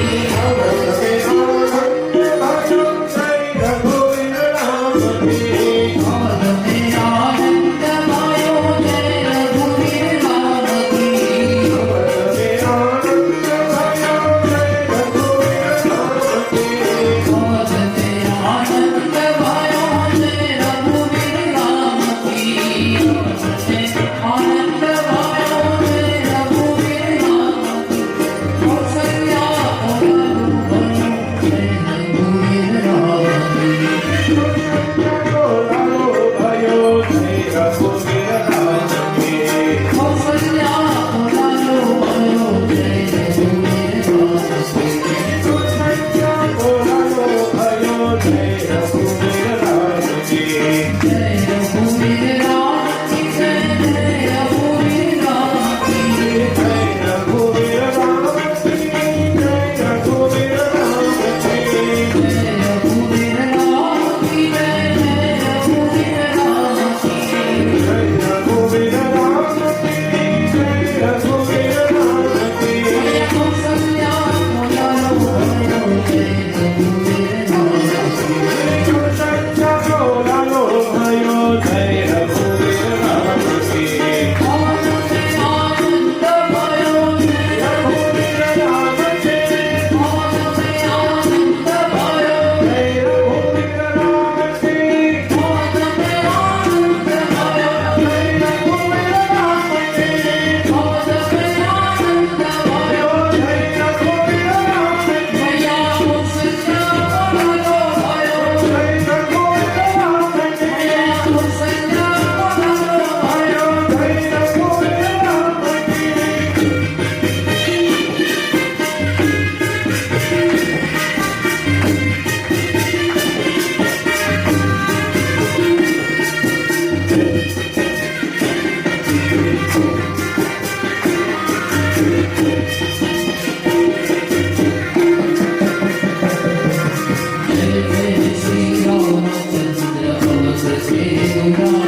Jai Shri Ramachandra Bhagavad Gita